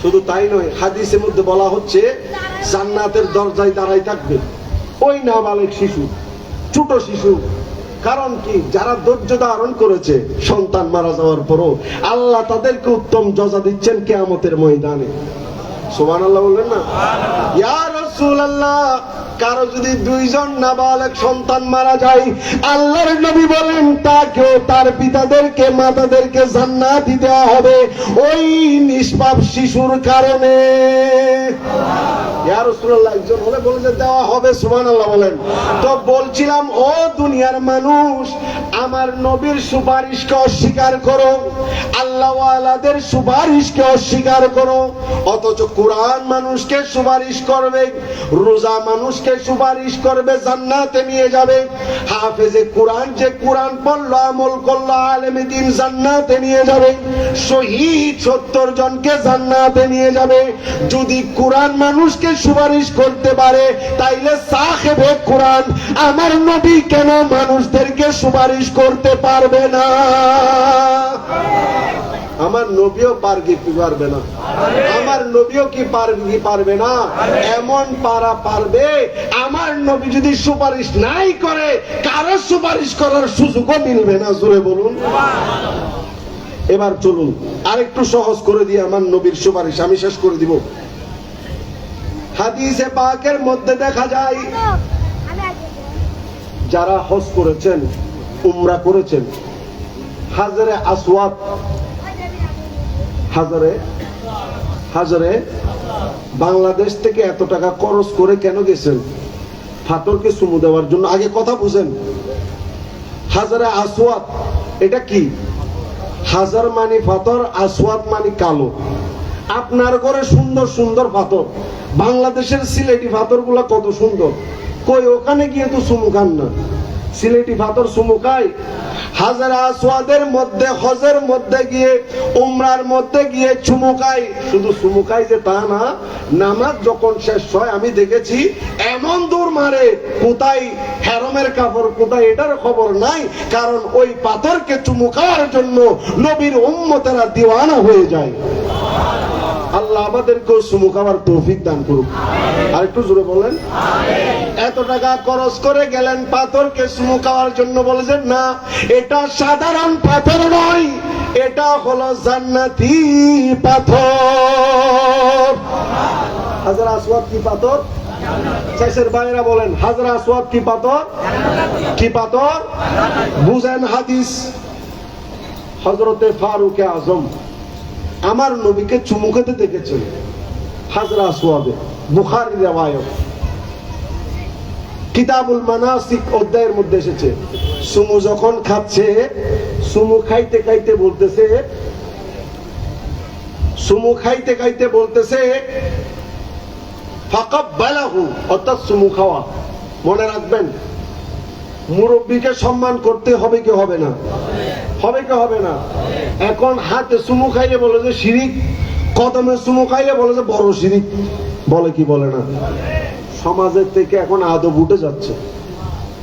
[SPEAKER 2] শুধু তাই নয়, হাদিসের মধ্যে বলা হচ্ছে জান্নাতের দরজায় দাঁড়ায় থাকবে ওই নাবালক শিশু, ছোট শিশু। কারণ কি? যারা ধৈর্য ধারণ করেছে সন্তান মারা যাওয়ার পরও আল্লাহ তাদেরকে উত্তম জজা দিচ্ছেন কিয়ামতের ময়দানে। সুবহানাল্লাহ বলবেন না? ইয়া রাসূলুল্লাহ, কারো যদি 2 জন নাবালক সন্তান মারা যায়, আল্লাহর নবী বলেন তাকেও তার পিতাদেরকে, মাতাদেরকে জান্নাতি দেওয়া হবে ওই নিষ্পাপ শিশুর কারণে। ইয়া রাসূলুল্লাহ, একজন হলে বলে যে দেওয়া হবে। সুবহানাল্লাহ বলেন। তো বলছিলাম, ও দুনিয়ার মানুষ, আমার নবীর সুপারিশকে অস্বীকার করো, আল্লাহ ওয়ালাদের সুপারিশকে অস্বীকার করো, অথচ কুরআন মানুষকে সুপারিশ করবে, রোজা মানুষকে সুপারিশ করবে, জান্নাতে নিয়ে যাবে। হাফেজে কুরআন যে কুরআন পড়লো, আমল করলো, আলেমে দ্বীন জান্নাতে নিয়ে যাবে। শহীদ 70 জনকে জান্নাতে নিয়ে যাবে। যদি কুরআন মানুষকে সুপারিশ করতে পারে, তাইলে সাহেবে কুরআন আমার নবী কেন মানুষদেরকে সুপারিশ করতে পারবে না? আমার নবীও পারবে না? আমার নবীও কি পারবে না? এমন পারবে। আমার নবী যদি সুপারিশ নাই করে, কারো সুপারিশ করার সুযোগও মিলবে না। জোরে বলুন। এবার চলুন আরেকটু সহজ করে দিয়ে আমার নবীর সুপারিশ আমি শেষ করে দিব। হাদিসে পাকের মধ্যে দেখা যায়, যারা হজ করেছেন, উমরা করেছেন, হাজরে আসওয়াদ, হাজরে বাংলাদেশ থেকে এত টাকা খরচ করে কেন গেছেন? পাথরকে চুমু দেওয়ার জন্য। আগে কথা বুঝেন, হাজরে আসওয়াদ এটা কি? হাজার মানে পাথর, আসওয়াদ মানে কালো। আপনার ঘরে সুন্দর সুন্দর পাথর, বাংলাদেশের সিলেটি পাথর গুলা কত সুন্দর, কই ওখানে গিয়ে তো চুমু খান না। সিলেটি পাথর চুমু খায়? হাজার আসওয়াদের মধ্যে, হজের মধ্যে গিয়ে, উমরার মধ্যে গিয়ে চুমু খায়। শুধু চুমু খায় যে তা না, নামাজ যখন শেষ হয় আমি দেখেছি এমন দূর মারে, কোথায় হেরমের কাপড়, কোথায় এটার খবর নাই। কারণ ওই পাথরকে চুমু খাওয়ার জন্য নবীর উম্মতেরা দিওয়ানা হয়ে যায়। আল্লাহ আমাদেরকেও চুমু খাওয়ার তৌফিক দান করুক। আর একটু জোরে বলেন। এত টাকা খরচ করে গেলেন পাথরকে চুমু খাওয়ার জন্য, বলেছেন না এটা সাধারণ পাথর নয়, এটা হলো জান্নাতি পাথর। হাজরা আসওয়াদ কি পাথর? শেষের বাইরা বলেন, হাজরা আসওয়াদ কি পাথর? কি পাথর? বুঝেন হাদিস। হযরতে ফারুক আজম আমার নবীকে চুমু খেতে দেখেছেন হাজরা আসওয়াদে, বুখারী রিওয়ায়াত, কিতাবুল মানাসিক অধ্যায়ের মধ্যে এসেছে। চুমু যখন খাচ্ছে, চুমু খাইতে খাইতে বলতেছে, চুমু খাইতে খাইতে বলতেছে ফাকাব্বালাহু, অর্থাৎ চুমু খাওয়া। মনে রাখবেন, মুরব্বীকে সম্মান করতে হবে কি হবে না? হবে কি হবে না? এখন হাতে চুমু খাইলে বলে যে শিরিক, কদমে চুমু খাইলে বলে যে বড় শিরিক, বলে কি বলে না? সমাজের থেকে এখন আদব উঠে যাচ্ছে।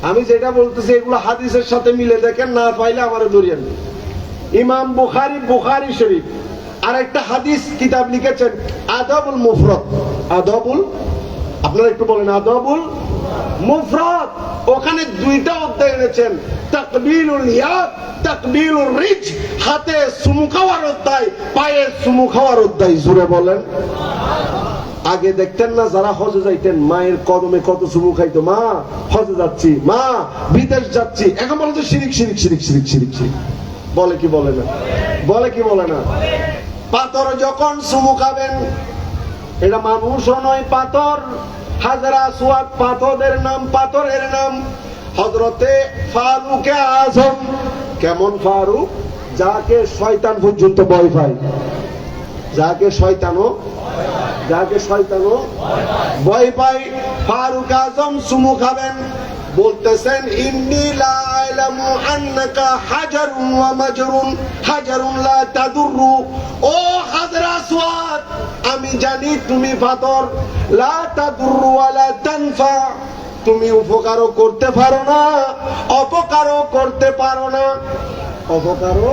[SPEAKER 2] আমি যেটা বলতেছি এগুলো হাদিসের সাথে মিলে দেখেন, না পাইলে আমারে ধরিয়েন। ইমাম বুখারী, বুখারী শরীফ আর একটা হাদিস কিতাব লিখেছেন আদবুল মুফরাদ, আদবুল, আপনারা একটু বলেন আদবুল মুফরাদ। ওখানে দুইটা অধ্যায় এনেছেন, তাকবীলুল ইয়াদ, তাকবীলুর রিজ, হাতে চুমু খাওয়ার অধ্যায়, পায়ে চুমু খাওয়ার অধ্যায়। জোরে বলেন। আগে দেখতেন না যারা হজে যাইতেন, মায়ের কদমে কত চুমু খাইতো, মা হজে যাচ্ছি, মা বিদেশ যাচ্ছি। এখন বলে যে শিরিক শিরিক শিরিক শিরিক শিরিক শিরিক, বলে কি বলে না? বলে কি বলে না? পাথর যখন চুমু খাবেন, এটা মানুষও নয়, পাথর। হাজরা আসওয়াদ পাথরের নাম, পাথরের নাম। হযরতে ফারুকে আযম, কেমন ফারুক? যাকে শয়তান পর্যন্ত ভয় পায়, যাকে শয়তানও ভয় পায়, ফারুক আযম চুমু খাবেন। বলতেছেন ইন্নী লা আ'লামু আন্নাকা হাজারুন ওয়া মাজরুন, হাজারুন লা তাদুররু। ও হাজরা আসওয়াদ, আমি জানি তুমি পাথর, লা তাদুররু ওয়া লা তানফা, তুমি উপকারও করতে পারো না, অপকারও করতে পারো না। অপকারও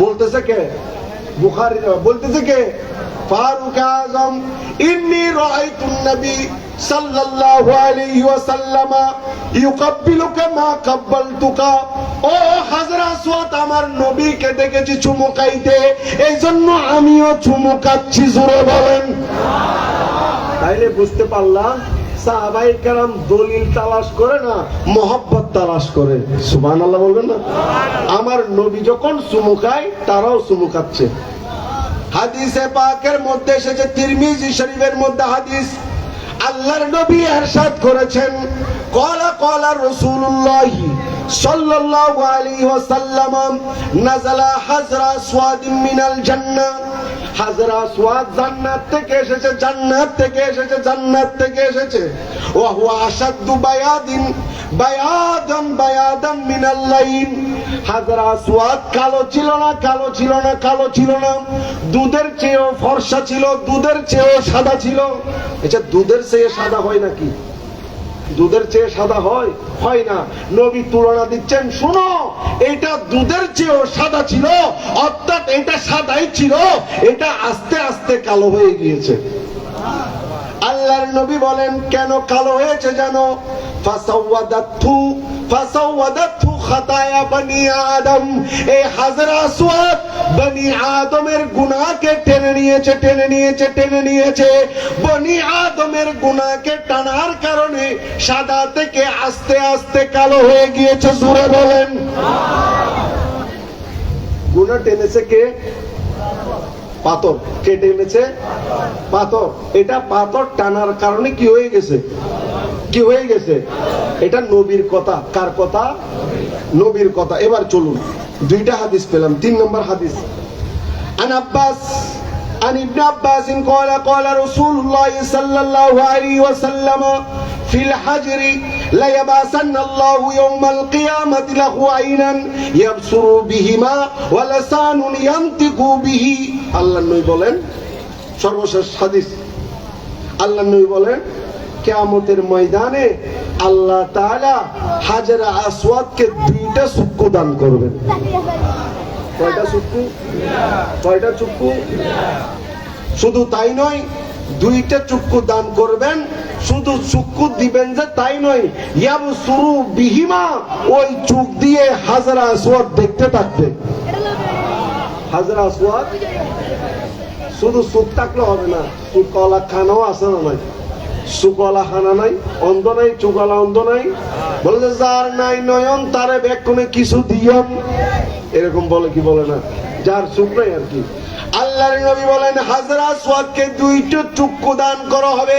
[SPEAKER 2] বলতেছে কে? বুখারী বলতেছে কে? ফারুক আযম। ইন্নী রাআইতুন নবী সাল্লাল্লাহু আলাইহি ওয়াসাল্লাম ইউকাব্বিলুকা মা কাব্বালতুকা। ও হাজরা আসওয়াদ, আমার নবীকে দেখেছি চুমু খাইতে, এইজন্য আমিও চুমু খাচ্ছি। জোরে বলেন। তাইলে বুঝতে পারলাম সাহাবায়ে কেরাম দলিল তালাশ করে না, মহব্বত তালাশ করে। সুবহানাল্লাহ বলবেন না? আমার নবী যখন চুমু খায়, তারাও চুমু খাচ্ছে। হাদিসে পাকের মধ্যে এসেছে, তিরমিজি শরীফের মধ্যে হাদিস, আল্লাহর নবী ইরশাদ করেছেন, ক্বালা ক্বালা রাসূলুল্লাহ সাল্লাল্লাহু আলাইহি ওয়াসাল্লাম, নাযালা হাজরা আসওয়াদ মিনাল জান্নাহ। হাজরা আসওয়াদ জান্নাত থেকে এসেছে, জান্নাত থেকে এসেছে, জান্নাত থেকে এসেছে। ওয়া হুয়া আশাদ্দু বায়াদান মিনাল লাইল। হাজরা আসওয়াদ কালো ছিল না, কালো ছিল না, কালো ছিল না, দুধের চেয়েও ফর্সা ছিল, দুধের চেয়েও সাদা ছিল। আচ্ছা, দুধের চেয়ে সাদা হয় নাকি? দুধের চেয়ে সাদা হয়? হয় না। নবী তুলনা দিচ্ছেন, শোনো, এটা দুধের চেয়েও সাদা ছিল, অর্থাৎ এটা সাদাই ছিল, এটা আস্তে আস্তে কালো হয়ে গিয়েছে। আল্লাহর নবী বলেন, কেন কালো হয়েছে জানো? ফাসাওয়াদাতহু খাতায়া বনি আদম। এই হাজরা আসওয়াদ বনি আদমের গুনাহকে টেনে নিয়েছে, টেনে নিয়েছে, টেনে নিয়েছে। বনি আদমের গুনাহকে টানার কারণে সাদা থেকে আস্তে আস্তে কালো হয়ে গিয়েছে। জোরে বলেন। গুনাহ টেনেছে কে? পাথর। কে টেনেছে? পাথর। এটা পাথর টানার কারণে কি হয়ে গেছে? কি হয়ে গেছে? এটা নবীর কথা। কার কথা? নবীর কথা। এবার চলুন, দুইটা হাদিস পেলাম। 3 নম্বর হাদিস, আন আব্বাস عن ابن عباس قال قال رسول الله صلى الله عليه وسلم في الحجر لا يبعثن الله يوم القيامة له عينا يبصر بهما ولسان ينطق به। আল্লাহর নবী বলেন, সর্বশেষ হাদিস, আল্লাহর নবী বলেন, কিয়ামতের ময়দানে আল্লাহ তাআলা হাজরা আসওয়াদকে 2টা চক্ষু দান করবেন। কয়টা চক্ষু? কয়টা চক্ষু? শুধু তাই নয়, 2টা চক্ষু দান করবেন। শুধু চক্ষু দিবেন যে তাই নয়, ইয়াবসুরু বিহিমা, ওই চোখ দিয়ে হাজরা আসওয়াদ দেখতে থাকবে। হাজরা আসওয়াদ শুধু চোখ থাকলে হবে না, চোখওয়ালা খানাও আছে না নাই? চোখওয়ালা খানা নাই, অন্ধ নাই, চোখওয়ালা অন্ধ নাই। বলে যে যার নাই নয়ন তারে বেক্ষণে কিছু দিয়ন, এরকম বলে কি বলে না? যার চোখ নাই আর কি। আল্লাহর নবী বলেন হাজর আসওয়াদকে দুইটা চক্ষু দান করা হবে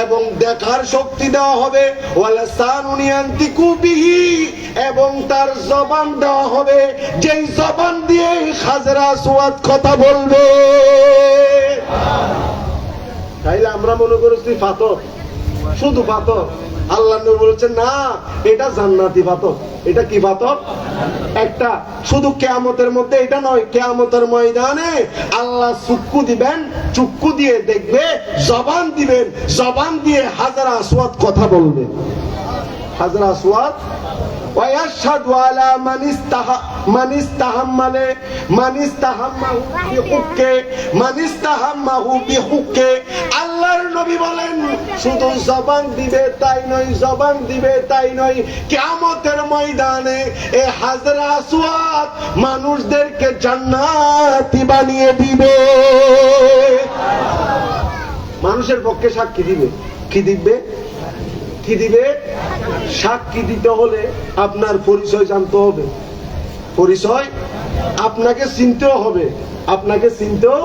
[SPEAKER 2] এবং দেখার শক্তি দেওয়া হবে ওয়ালা সানুনি আনতিকু বিহি, এবং তার জবান দেওয়া হবে যেই জবান দিয়ে হাজর আসওয়াদ কথা বলবে। তাইলে আমরা মনে করছি পাথর, শুধু পাথর। আল্লাহ নবী বলেছেন না, এটা জান্নাতি পাথর। এটা কি পাথর? একটা শুধু কিয়ামতের মধ্যে এটা নয়, কিয়ামতের ময়দানে আল্লাহ চক্ষু দিবেন, চক্ষু দিয়ে দেখবে, জবান দিবেন, জবান দিয়ে হাজর আসওয়াদ কথা বলবে। হাজর আসওয়াদ ويشهد على من استهمه بحقه। আল্লাহর নবী বলেন শুধু জবান দিবে তাই নয়, জবান দিবে তাই নয়, কিয়ামতের ময়দানে এই হাজর আসওয়াদ মানুষদেরকে জান্নাতি বানিয়ে দিবে। মানুষের পক্ষে সাক্ষী দিবে। কি দিবে? কি দিবে? সাক্ষী দিতে হলে আপনার পরিচয় জানতে হবে। পরিচয় আপনাকে চিনতেও হবে, আপনাকে চিনতেও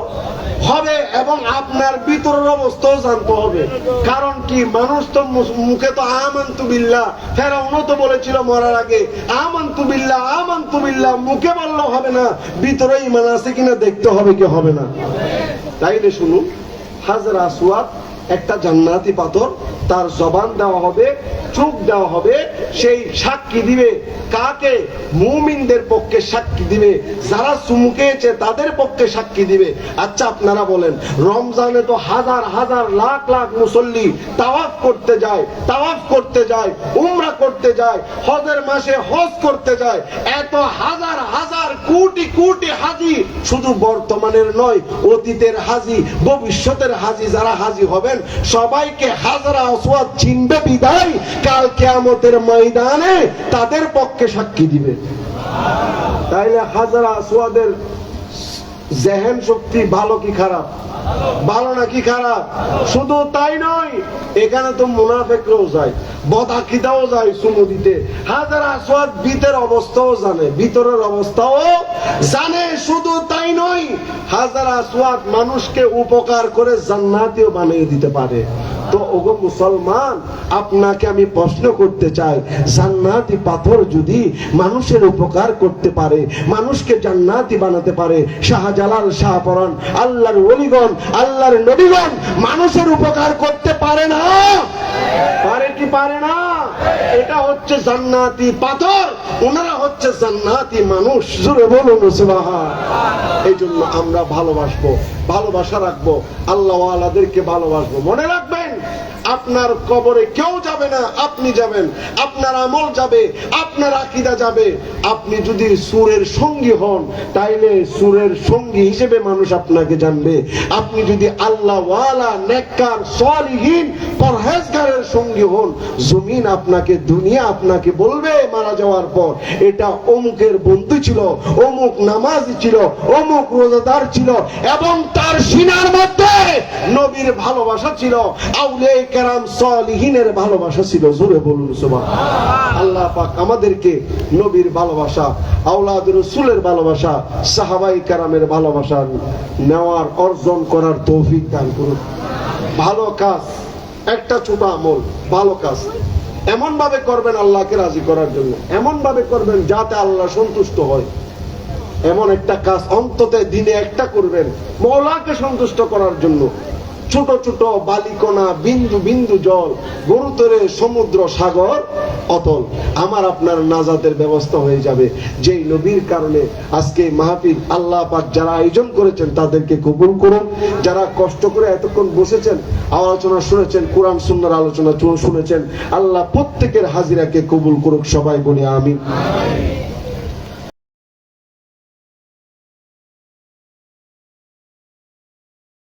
[SPEAKER 2] হবে এবং আপনার ভিতরের অবস্থাও জানতে হবে। কারণ কি, মানুষ তো মুখে তো আমানতু বিল্লাহ, ফেরাউনও তো বলেছিল মরার আগে আমানতু বিল্লাহ, আমানতু বিল্লাহ, মুখে বললে হবে না, ভিতরে ঈমান আছে কিনা দেখতে হবে কি হবে না। তাইলে শুনুন, হাজর আসওয়াদ একটা জান্নাতি পাথর, তার জবান দেওয়া হবে, চোখ দেওয়া হবে, সেই সাক্ষী দিবে কাকে? মুমিনদের পক্ষে সাক্ষী দিবে, যারা চুমুকেছে তাদের পক্ষে সাক্ষী দিবে। আচ্ছা আপনারা বলেন, রমজানে তো হাজার হাজার লাখ লাখ মুসল্লি তাওয়াফ করতে যায়, তাওয়াফ করতে যায়, উমরা করতে যায়, হজের মাসে হজ করতে যায়, এত হাজার হাজার কোটি কোটি হাজি, শুধু বর্তমানের নয়, অতীতের হাজি, ভবিষ্যতের হাজি, যারা হাজি হবেন সবাইকে হাজর আসওয়াদ চিনবে বিদায় কাল কিয়ামতের ময়দানে তাদের পক্ষে সাক্ষী দিবে। তাইলে হাজর আসওয়াদের জেহেন শক্তি ভালো কি খারাপ? ভালো নাকি খারাপ? শুধু তাই নয়, এখানে তো মুনাফিকরাও যায়, বদআকিদাও যায় চুমু দিতে। হাজর আসওয়াদ ভিতরের অবস্থাও জানে, ভিতরের অবস্থাও জানে। শুধু তাই নয়, হাজর আসওয়াদ মানুষকে উপকার করে জান্নাতিও বানিয়ে দিতে পারে। তো ওগো মুসলমান, আপনাকে আমি প্রশ্ন করতে চাই, জান্নাতি পাথর যদি মানুষের উপকার করতে পারে, মানুষকে জান্নাতি বানাতে পারে, শাহজালাল, শাহপরান, আল্লাহর ওলিগণ, আল্লাহর নবীগণ মানুষের উপকার করতে পারে না? পারে কি পারে না? এটা হচ্ছে জান্নাতি পাথর, ওনারা হচ্ছে জান্নাতি মানুষ। জোরে বলুন সুবহান। এই জন্য আমরা ভালোবাসবো, ভালোবাসা রাখবো, আল্লাহ ওয়ালাদেরকে ভালোবাসবো। মনে রাখবেন, আপনার কবরে কেউ যাবে না, আপনি যাবেন, আপনার আমল যাবে, আপনার আকীদা যাবে। আপনি যদি সুরের সঙ্গী হন, তাইলে সুরের সঙ্গী হিসেবে মানুষ আপনাকে জানবে। আপনি যদি আল্লাহ ওয়ালা, নেককার, সালিহিন, পরহেজগারের সঙ্গী হন, জমিন আপনাকে, দুনিয়া আপনাকে বলবে মারা যাওয়ার পর, এটা অমুকের বন্ধু ছিল, অমুক নামাজি ছিল, অমুক রোজাদার ছিল, এবং তার সিনার মধ্যে নবীর ভালোবাসা ছিল, আউলিয়া কেরাম সালিহিনের ভালোবাসা ছিল। জোরে বলুন সুবহান। আল্লাহ পাক আমাদেরকে নবীর ভালোবাসা, আওলাদ রাসূলের ভালোবাসা, সাহাবায়ে কেরামের ভালোবাসা নেওয়ার, অর্জন করার তৌফিক দান করুন। ভালো কাজ, একটা ছোট আমল, ভালো কাজ এমন ভাবে করবেন আল্লাহকে রাজি করার জন্য, এমন ভাবে করবেন যাতে আল্লাহ সন্তুষ্ট হয়। এমন একটা কাজ অন্তত দিনে একটা করবেন মওলাকে সন্তুষ্ট করার জন্য। ছোট ছোট বালিকণা, বিন্দু বিন্দু জল, গুরুতরে সমুদ্র, সাগর অতল, আমার আপনার নাজাতের ব্যবস্থা হয়ে যাবে। যেই নবীর কারণে আজকে মাহফিল আল্লাহ পাক যারা আয়োজন করেছেন তাদেরকে কবুল করুন। যারা কষ্ট করে এতক্ষণ বসেছেন, আলোচনা শুনেছেন, কোরআন সুন্নাহর আলোচনা শুনেছেন, আল্লাহ প্রত্যেকের হাজিরাকে কবুল করুক। সবাই বলি আমিন।